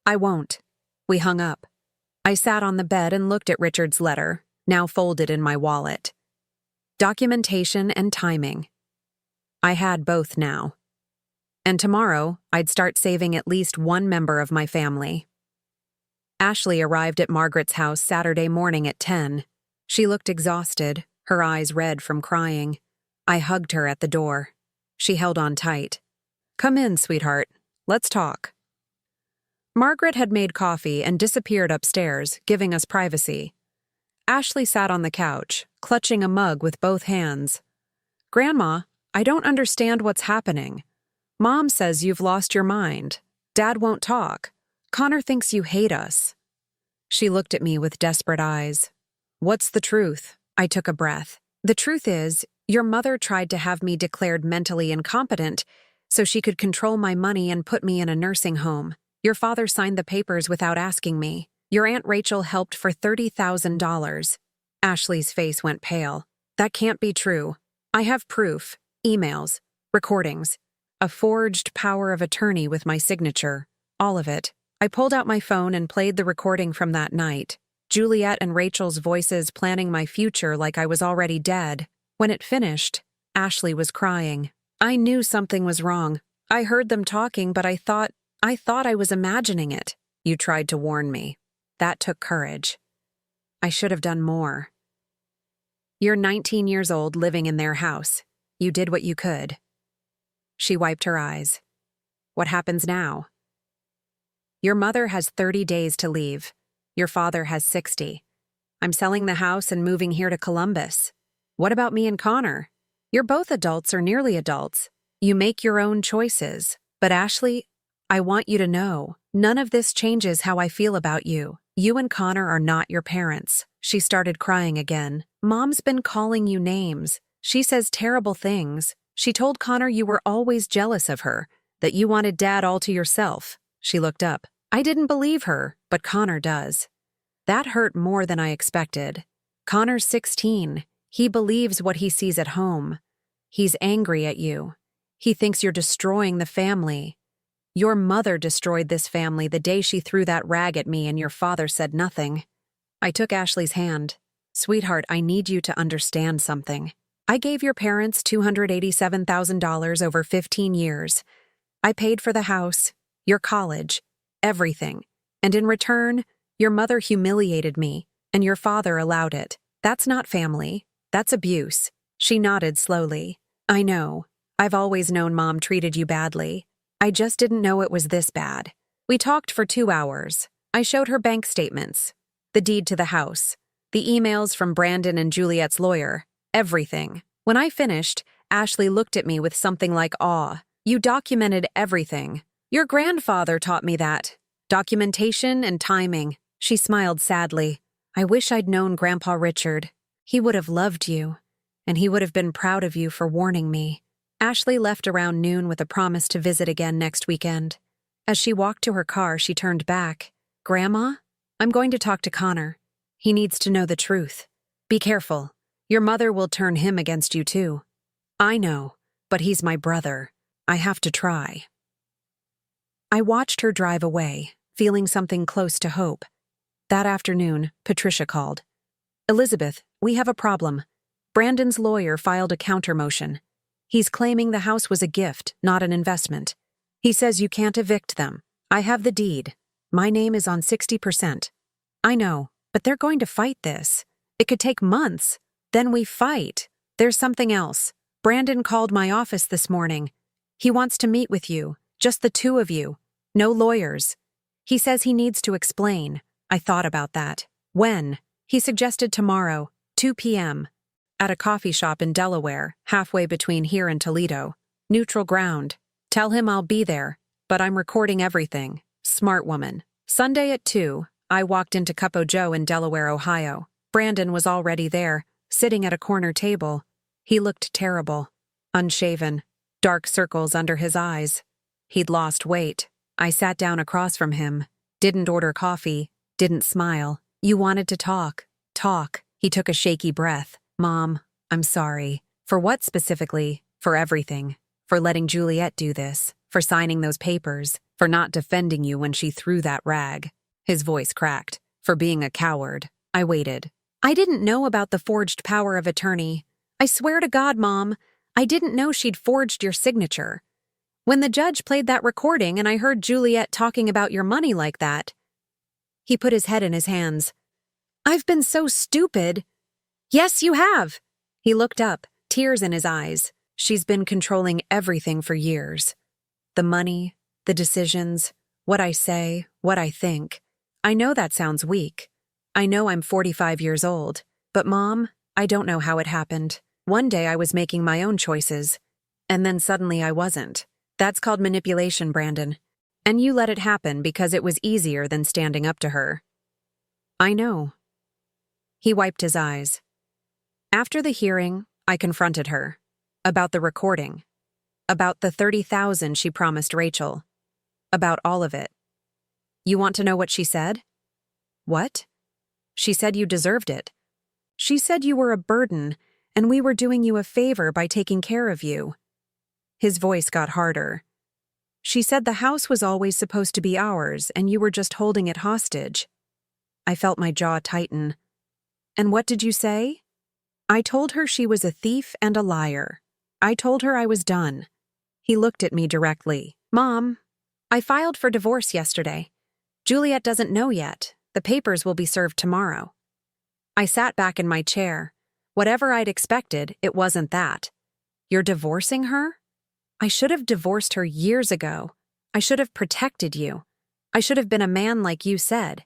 I won't. We hung up. I sat on the bed and looked at Richard's letter, now folded in my wallet. Documentation and timing. I had both now. And tomorrow, I'd start saving at least one member of my family. Ashley arrived at Margaret's house Saturday morning at 10. She looked exhausted, her eyes red from crying. I hugged her at the door. She held on tight. Come in, sweetheart. Let's talk. Margaret had made coffee and disappeared upstairs, giving us privacy. Ashley sat on the couch, clutching a mug with both hands. Grandma, I don't understand what's happening. Mom says you've lost your mind. Dad won't talk. Connor thinks you hate us. She looked at me with desperate eyes. What's the truth? I took a breath. The truth is, your mother tried to have me declared mentally incompetent so she could control my money and put me in a nursing home. Your father signed the papers without asking me. Your Aunt Rachel helped for $30,000. Ashley's face went pale. That can't be true. I have proof, emails, recordings, a forged power of attorney with my signature, all of it. I pulled out my phone and played the recording from that night. Juliet and Rachel's voices planning my future like I was already dead. When it finished, Ashley was crying. I knew something was wrong. I heard them talking, but I thought I was imagining it. You tried to warn me. That took courage. I should have done more. You're 19 years old living in their house. You did what you could. She wiped her eyes. What happens now? Your mother has 30 days to leave. Your father has 60. I'm selling the house and moving here to Columbus. What about me and Connor? You're both adults or nearly adults. You make your own choices. But Ashley, I want you to know, none of this changes how I feel about you. You and Connor are not your parents. She started crying again. Mom's been calling you names. She says terrible things. She told Connor you were always jealous of her, that you wanted Dad all to yourself. She looked up. I didn't believe her, but Connor does. That hurt more than I expected. Connor's 16. He believes what he sees at home. He's angry at you. He thinks you're destroying the family. Your mother destroyed this family the day she threw that rag at me and your father said nothing. I took Ashley's hand. Sweetheart, I need you to understand something. I gave your parents $287,000 over 15 years. I paid for the house, your college, everything. And in return, your mother humiliated me, and your father allowed it. That's not family. That's abuse. She nodded slowly. I know. I've always known Mom treated you badly. I just didn't know it was this bad. We talked for 2 hours. I showed her bank statements, the deed to the house, the emails from Brandon and Juliet's lawyer, everything. When I finished, Ashley looked at me with something like awe. You documented everything. Your grandfather taught me that. Documentation and timing. She smiled sadly. I wish I'd known Grandpa Richard. He would have loved you, and he would have been proud of you for warning me. Ashley left around noon with a promise to visit again next weekend. As she walked to her car, she turned back. Grandma, I'm going to talk to Connor. He needs to know the truth. Be careful. Your mother will turn him against you too. I know, but he's my brother. I have to try. I watched her drive away, feeling something close to hope. That afternoon, Patricia called. Elizabeth, we have a problem. Brandon's lawyer filed a counter-motion. He's claiming the house was a gift, not an investment. He says you can't evict them. I have the deed. My name is on 60%. I know, but they're going to fight this. It could take months. Then we fight. There's something else. Brandon called my office this morning. He wants to meet with you, just the two of you. No lawyers. He says he needs to explain. I thought about that. When? He suggested tomorrow, 2 p.m. At a coffee shop in Delaware, halfway between here and Toledo. Neutral ground. Tell him I'll be there, but I'm recording everything. Smart woman. Sunday at 2, I walked into Cupo Joe in Delaware, Ohio. Brandon was already there, sitting at a corner table. He looked terrible. Unshaven, dark circles under his eyes. He'd lost weight. I sat down across from him. Didn't order coffee. Didn't smile. You wanted to talk. Talk. He took a shaky breath. Mom, I'm sorry. For what specifically? For everything. For letting Juliet do this. For signing those papers. For not defending you when she threw that rag. His voice cracked. For being a coward. I waited. I didn't know about the forged power of attorney. I swear to God, Mom, I didn't know she'd forged your signature. When the judge played that recording and I heard Juliet talking about your money like that. He put his head in his hands. I've been so stupid. Yes, you have. He looked up, tears in his eyes. She's been controlling everything for years. The money, the decisions, what I say, what I think. I know that sounds weak. I know I'm 45 years old. But Mom, I don't know how it happened. One day I was making my own choices. And then suddenly I wasn't. That's called manipulation, Brandon. And you let it happen because it was easier than standing up to her. I know. He wiped his eyes. After the hearing, I confronted her. About the recording. About the $30,000 she promised Rachel. About all of it. You want to know what she said? What? She said you deserved it. She said you were a burden, and we were doing you a favor by taking care of you. His voice got harder. She said the house was always supposed to be ours, and you were just holding it hostage. I felt my jaw tighten. And what did you say? I told her she was a thief and a liar. I told her I was done. He looked at me directly. Mom, I filed for divorce yesterday. Juliet doesn't know yet. The papers will be served tomorrow. I sat back in my chair. Whatever I'd expected, it wasn't that. You're divorcing her? I should have divorced her years ago. I should have protected you. I should have been a man like you said.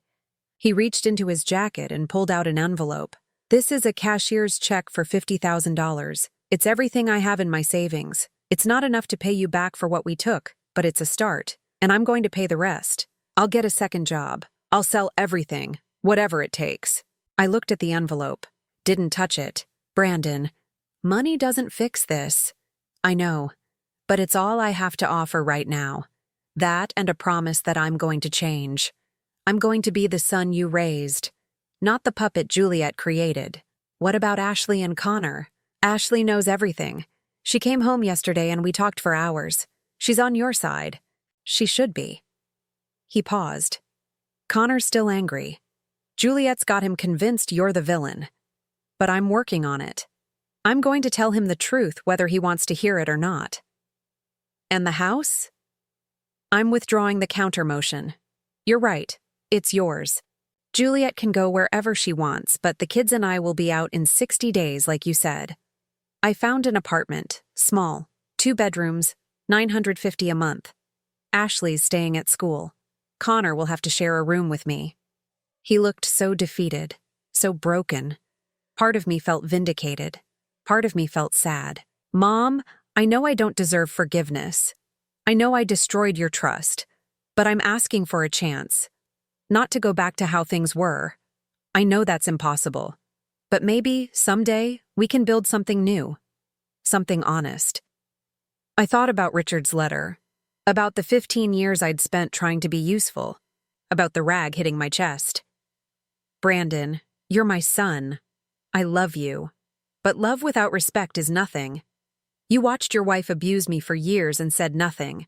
He reached into his jacket and pulled out an envelope. This is a cashier's check for $50,000. It's everything I have in my savings. It's not enough to pay you back for what we took, but it's a start, and I'm going to pay the rest. I'll get a second job. I'll sell everything, whatever it takes. I looked at the envelope. Didn't touch it. Brandon, money doesn't fix this. I know, but it's all I have to offer right now. That and a promise that I'm going to change. I'm going to be the son you raised, not the puppet Juliet created. What about Ashley and Connor? Ashley knows everything. She came home yesterday and we talked for hours. She's on your side. She should be. He paused. Connor's still angry. Juliet's got him convinced you're the villain. But I'm working on it. I'm going to tell him the truth whether he wants to hear it or not. And the house? I'm withdrawing the counter motion. You're right. It's yours. Juliet can go wherever she wants, but the kids and I will be out in 60 days, like you said. I found an apartment, small, 2 bedrooms, $950 a month. Ashley's staying at school. Connor will have to share a room with me. He looked so defeated, so broken. Part of me felt vindicated. Part of me felt sad. Mom, I know I don't deserve forgiveness. I know I destroyed your trust, but I'm asking for a chance. Not to go back to how things were. I know that's impossible. But maybe, someday, we can build something new. Something honest. I thought about Richard's letter. About the 15 years I'd spent trying to be useful. About the rag hitting my chest. Brandon, you're my son. I love you. But love without respect is nothing. You watched your wife abuse me for years and said nothing.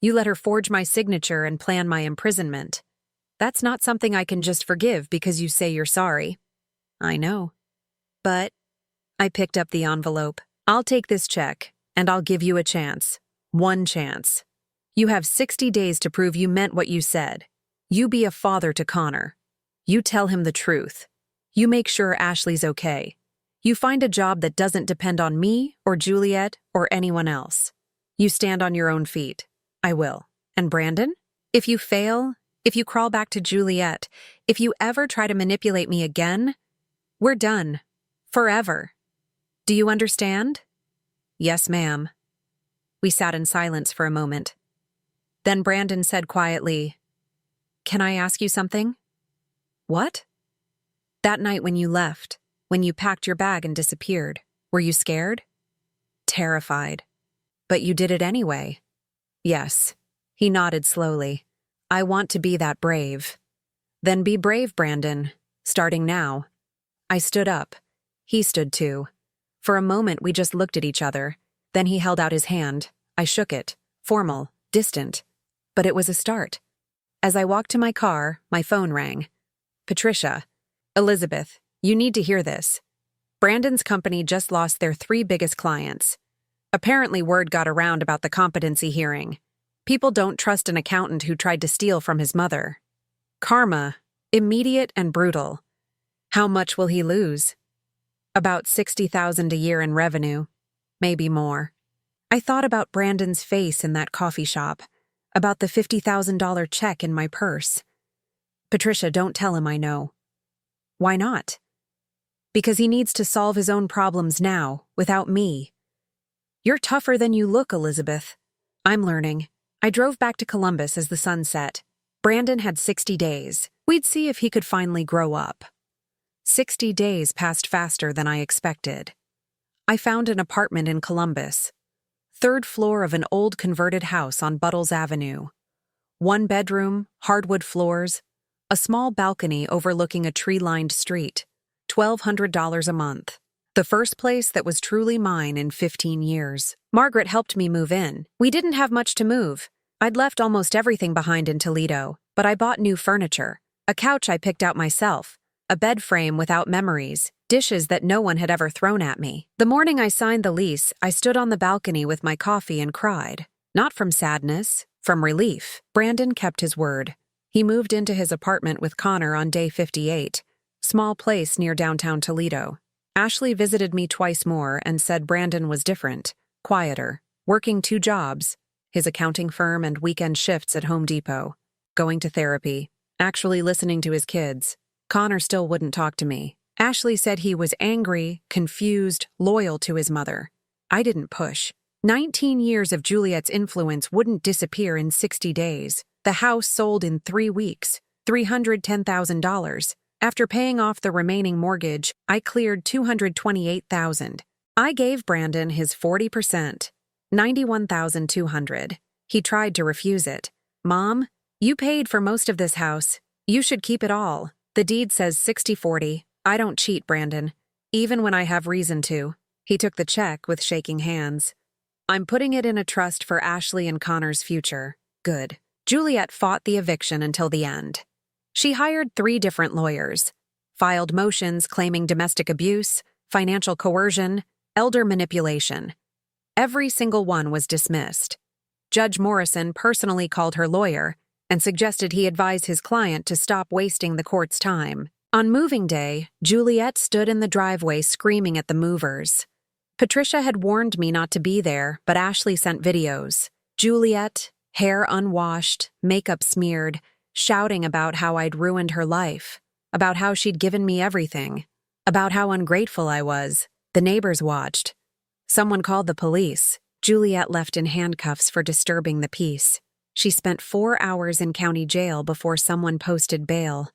You let her forge my signature and plan my imprisonment. That's not something I can just forgive because you say you're sorry. I know. But I picked up the envelope. I'll take this check, and I'll give you a chance. One chance. You have 60 days to prove you meant what you said. You be a father to Connor. You tell him the truth. You make sure Ashley's okay. You find a job that doesn't depend on me or Juliet or anyone else. You stand on your own feet. I will. And Brandon? If you fail, if you crawl back to Juliet, if you ever try to manipulate me again, we're done. Forever. Do you understand? Yes, ma'am. We sat in silence for a moment. Then Brandon said quietly, Can I ask you something? What? That night when you left, when you packed your bag and disappeared, were you scared? Terrified. But you did it anyway. Yes. He nodded slowly. I want to be that brave. Then be brave, Brandon. Starting now. I stood up. He stood too. For a moment we just looked at each other. Then he held out his hand. I shook it. Formal, distant. But it was a start. As I walked to my car, my phone rang. Patricia. Elizabeth, you need to hear this. Brandon's company just lost their 3 biggest clients. Apparently word got around about the competency hearing. People don't trust an accountant who tried to steal from his mother. Karma, immediate and brutal. How much will he lose? About $60,000 a year in revenue. Maybe more. I thought about Brandon's face in that coffee shop, about the $50,000 check in my purse. Patricia, don't tell him I know. Why not? Because he needs to solve his own problems now, without me. You're tougher than you look, Elizabeth. I'm learning. I drove back to Columbus as the sun set. Brandon had 60 days. We'd see if he could finally grow up. 60 days passed faster than I expected. I found an apartment in Columbus. 3rd floor of an old converted house on Buttles Avenue. 1 bedroom, hardwood floors, a small balcony overlooking a tree-lined street. $1,200 a month. The first place that was truly mine in 15 years. Margaret helped me move in. We didn't have much to move. I'd left almost everything behind in Toledo, but I bought new furniture. A couch I picked out myself, a bed frame without memories, dishes that no one had ever thrown at me. The morning I signed the lease, I stood on the balcony with my coffee and cried. Not from sadness, from relief. Brandon kept his word. He moved into his apartment with Connor on day 58, small place near downtown Toledo. Ashley visited me twice more and said Brandon was different, quieter, working 2 jobs, his accounting firm and weekend shifts at Home Depot, going to therapy, actually listening to his kids. Connor still wouldn't talk to me. Ashley said he was angry, confused, loyal to his mother. I didn't push. 19 years of Juliet's influence wouldn't disappear in 60 days. The house sold in 3 weeks, $310,000. After paying off the remaining mortgage, I cleared $228,000. I gave Brandon his 40%, $91,200. He tried to refuse it. Mom, you paid for most of this house. You should keep it all. The deed says 60-40. I don't cheat, Brandon, even when I have reason to. He took the check with shaking hands. I'm putting it in a trust for Ashley and Connor's future. Good. Juliet fought the eviction until the end. She hired 3 different lawyers, filed motions claiming domestic abuse, financial coercion, elder manipulation. Every single one was dismissed. Judge Morrison personally called her lawyer and suggested he advise his client to stop wasting the court's time. On moving day, Juliet stood in the driveway screaming at the movers. Patricia had warned me not to be there, but Ashley sent videos. Juliet, hair unwashed, makeup smeared, shouting about how I'd ruined her life, about how she'd given me everything, about how ungrateful I was. The neighbors watched. Someone called the police. Juliet left in handcuffs for disturbing the peace. She spent 4 hours in county jail before someone posted bail.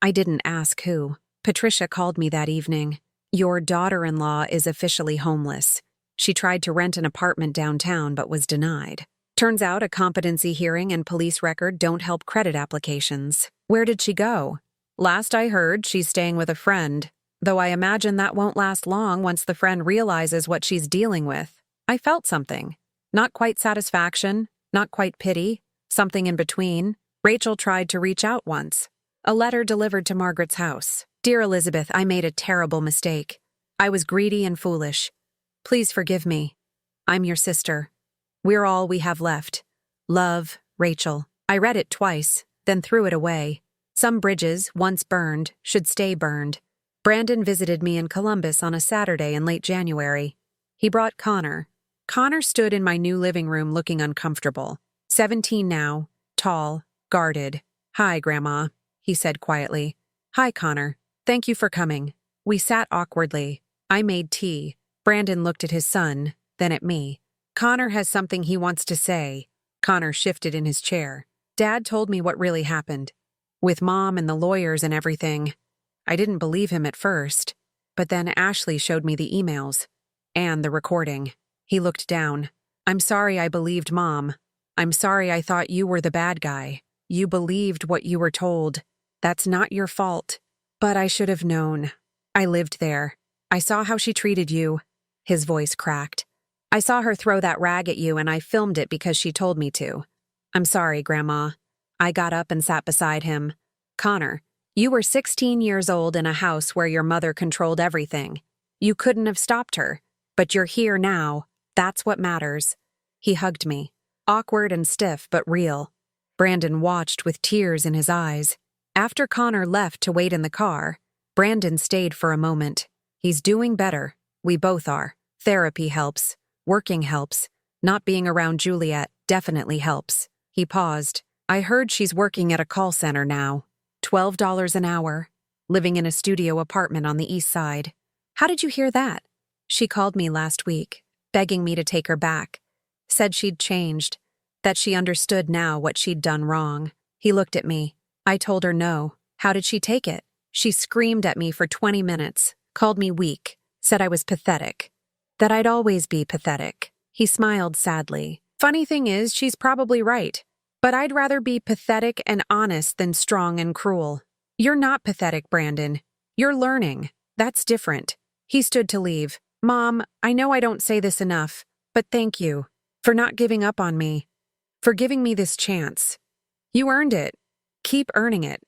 I didn't ask who. Patricia called me that evening. Your daughter-in-law is officially homeless. She tried to rent an apartment downtown but was denied. Turns out a competency hearing and police record don't help credit applications. Where did she go? Last I heard, she's staying with a friend, though I imagine that won't last long once the friend realizes what she's dealing with. I felt something. Not quite satisfaction, not quite pity, something in between. Rachel tried to reach out once. A letter delivered to Margaret's house. Dear Elizabeth, I made a terrible mistake. I was greedy and foolish. Please forgive me. I'm your sister. We're all we have left. Love, Rachel. I read it twice, then threw it away. Some bridges, once burned, should stay burned. Brandon visited me in Columbus on a Saturday in late January. He brought Connor. Connor stood in my new living room looking uncomfortable. 17 now, tall, guarded. Hi, Grandma, he said quietly. Hi, Connor. Thank you for coming. We sat awkwardly. I made tea. Brandon looked at his son, then at me. Connor has something he wants to say. Connor shifted in his chair. Dad told me what really happened. with Mom and the lawyers and everything. I didn't believe him at first, but then Ashley showed me the emails and the recording. He looked down. I'm sorry I believed Mom. I'm sorry I thought you were the bad guy. You believed what you were told. That's not your fault. But I should have known. I lived there. I saw how she treated you. His voice cracked. I saw her throw that rag at you and I filmed it because she told me to. I'm sorry, Grandma. I got up and sat beside him. Connor, you were 16 years old in a house where your mother controlled everything. You couldn't have stopped her, but you're here now. That's what matters. He hugged me, awkward and stiff but real. Brandon watched with tears in his eyes. After Connor left to wait in the car, Brandon stayed for a moment. He's doing better. We both are. Therapy helps. Working helps. Not being around Juliet definitely helps. He paused. I heard she's working at a call center now. $12 an hour. Living in a studio apartment on the east side. How did you hear that? She called me last week, begging me to take her back. Said she'd changed. That she understood now what she'd done wrong. He looked at me. I told her no. How did she take it? She screamed at me for 20 minutes, called me weak, said I was pathetic. That I'd always be pathetic. He smiled sadly. Funny thing is, she's probably right. But I'd rather be pathetic and honest than strong and cruel. You're not pathetic, Brandon. You're learning. That's different. He stood to leave. Mom, I know I don't say this enough, but thank you for not giving up on me, for giving me this chance. You earned it. Keep earning it.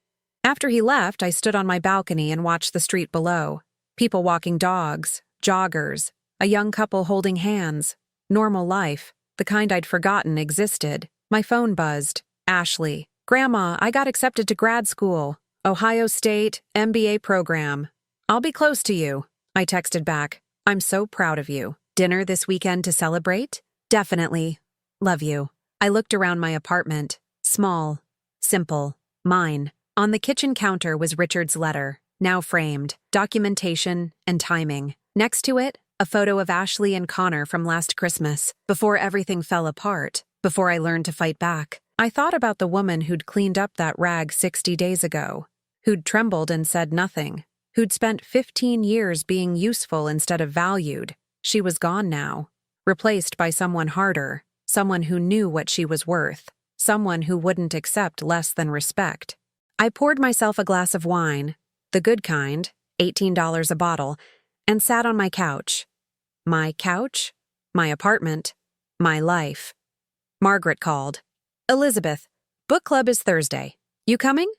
After he left, I stood on my balcony and watched the street below. People walking dogs, joggers, a young couple holding hands. Normal life, the kind I'd forgotten existed. My phone buzzed. Ashley. Grandma, I got accepted to grad school. Ohio State, MBA program. I'll be close to you. I texted back. I'm so proud of you. Dinner this weekend to celebrate? Definitely. Love you. I looked around my apartment. Small. Simple. Mine. On the kitchen counter was Richard's letter, now framed, documentation and timing. Next to it, a photo of Ashley and Connor from last Christmas, before everything fell apart. Before I learned to fight back. I thought about the woman who'd cleaned up that rag 60 days ago, who'd trembled and said nothing, who'd spent 15 years being useful instead of valued. She was gone now, replaced by someone harder, someone who knew what she was worth, someone who wouldn't accept less than respect. I poured myself a glass of wine, the good kind, $18 a bottle, and sat on my couch. My couch, my apartment, my life. Margaret called. Elizabeth, book club is Thursday. You coming?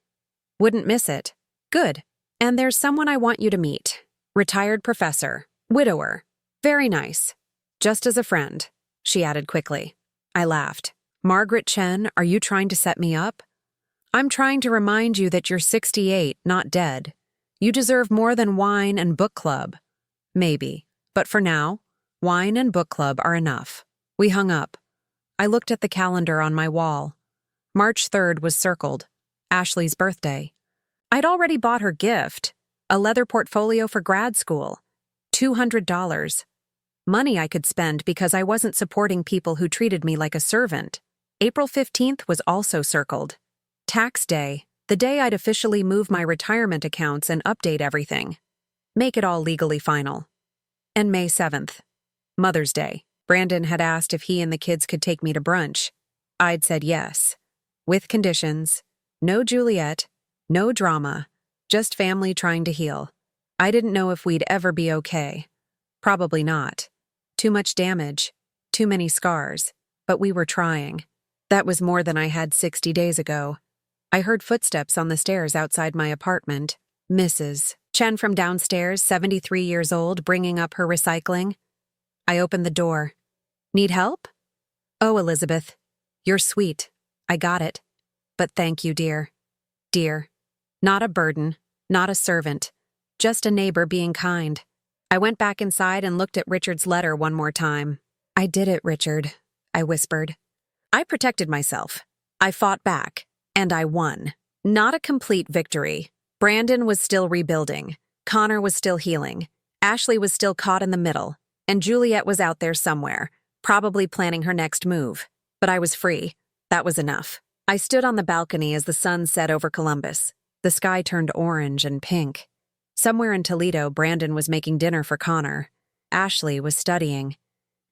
Wouldn't miss it. Good. And there's someone I want you to meet. Retired professor. Widower. Very nice. Just as a friend, she added quickly. I laughed. Margaret Chen, are you trying to set me up? I'm trying to remind you that you're 68, not dead. You deserve more than wine and book club. Maybe. But for now, wine and book club are enough. We hung up. I looked at the calendar on my wall. March 3rd was circled. Ashley's birthday. I'd already bought her gift, a leather portfolio for grad school. $200. Money I could spend because I wasn't supporting people who treated me like a servant. April 15th was also circled. Tax day, the day I'd officially move my retirement accounts and update everything. Make it all legally final. And May 7th. Mother's Day. Brandon had asked if he and the kids could take me to brunch. I'd said yes. With conditions. No Juliet, no drama, just family trying to heal. I didn't know if we'd ever be okay. Probably not. Too much damage, too many scars, but we were trying. That was more than I had 60 days ago. I heard footsteps on the stairs outside my apartment. Mrs. Chen from downstairs, 73 years old, bringing up her recycling. I opened the door. Need help? Oh, Elizabeth, you're sweet. I got it. But thank you, dear. Dear. Not a burden, not a servant. Just a neighbor being kind. I went back inside and looked at Richard's letter one more time. I did it, Richard, I whispered. I protected myself. I fought back. And I won. Not a complete victory. Brandon was still rebuilding. Connor was still healing. Ashley was still caught in the middle. And Juliet was out there somewhere, probably planning her next move. But I was free. That was enough. I stood on the balcony as the sun set over Columbus. The sky turned orange and pink. Somewhere in Toledo, Brandon was making dinner for Connor. Ashley was studying.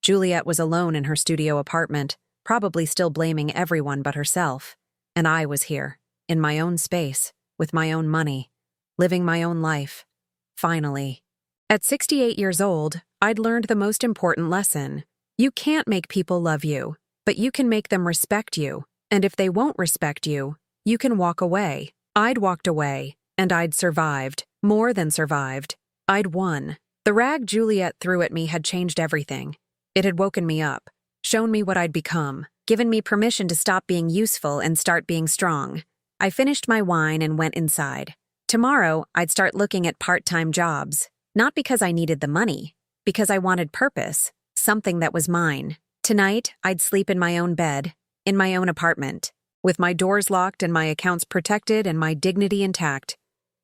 Juliet was alone in her studio apartment, probably still blaming everyone but herself. And I was here, in my own space, with my own money, living my own life. Finally. At 68 years old, I'd learned the most important lesson. You can't make people love you, but you can make them respect you. And if they won't respect you, you can walk away. I'd walked away, and I'd survived, more than survived. I'd won. The rag Juliet threw at me had changed everything. It had woken me up, shown me what I'd become, given me permission to stop being useful and start being strong. I finished my wine and went inside. Tomorrow, I'd start looking at part-time jobs, not because I needed the money, because I wanted purpose, something that was mine. Tonight, I'd sleep in my own bed, in my own apartment, with my doors locked and my accounts protected and my dignity intact.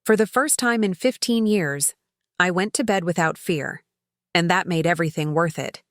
For the first time in 15 years, I went to bed without fear, and that made everything worth it.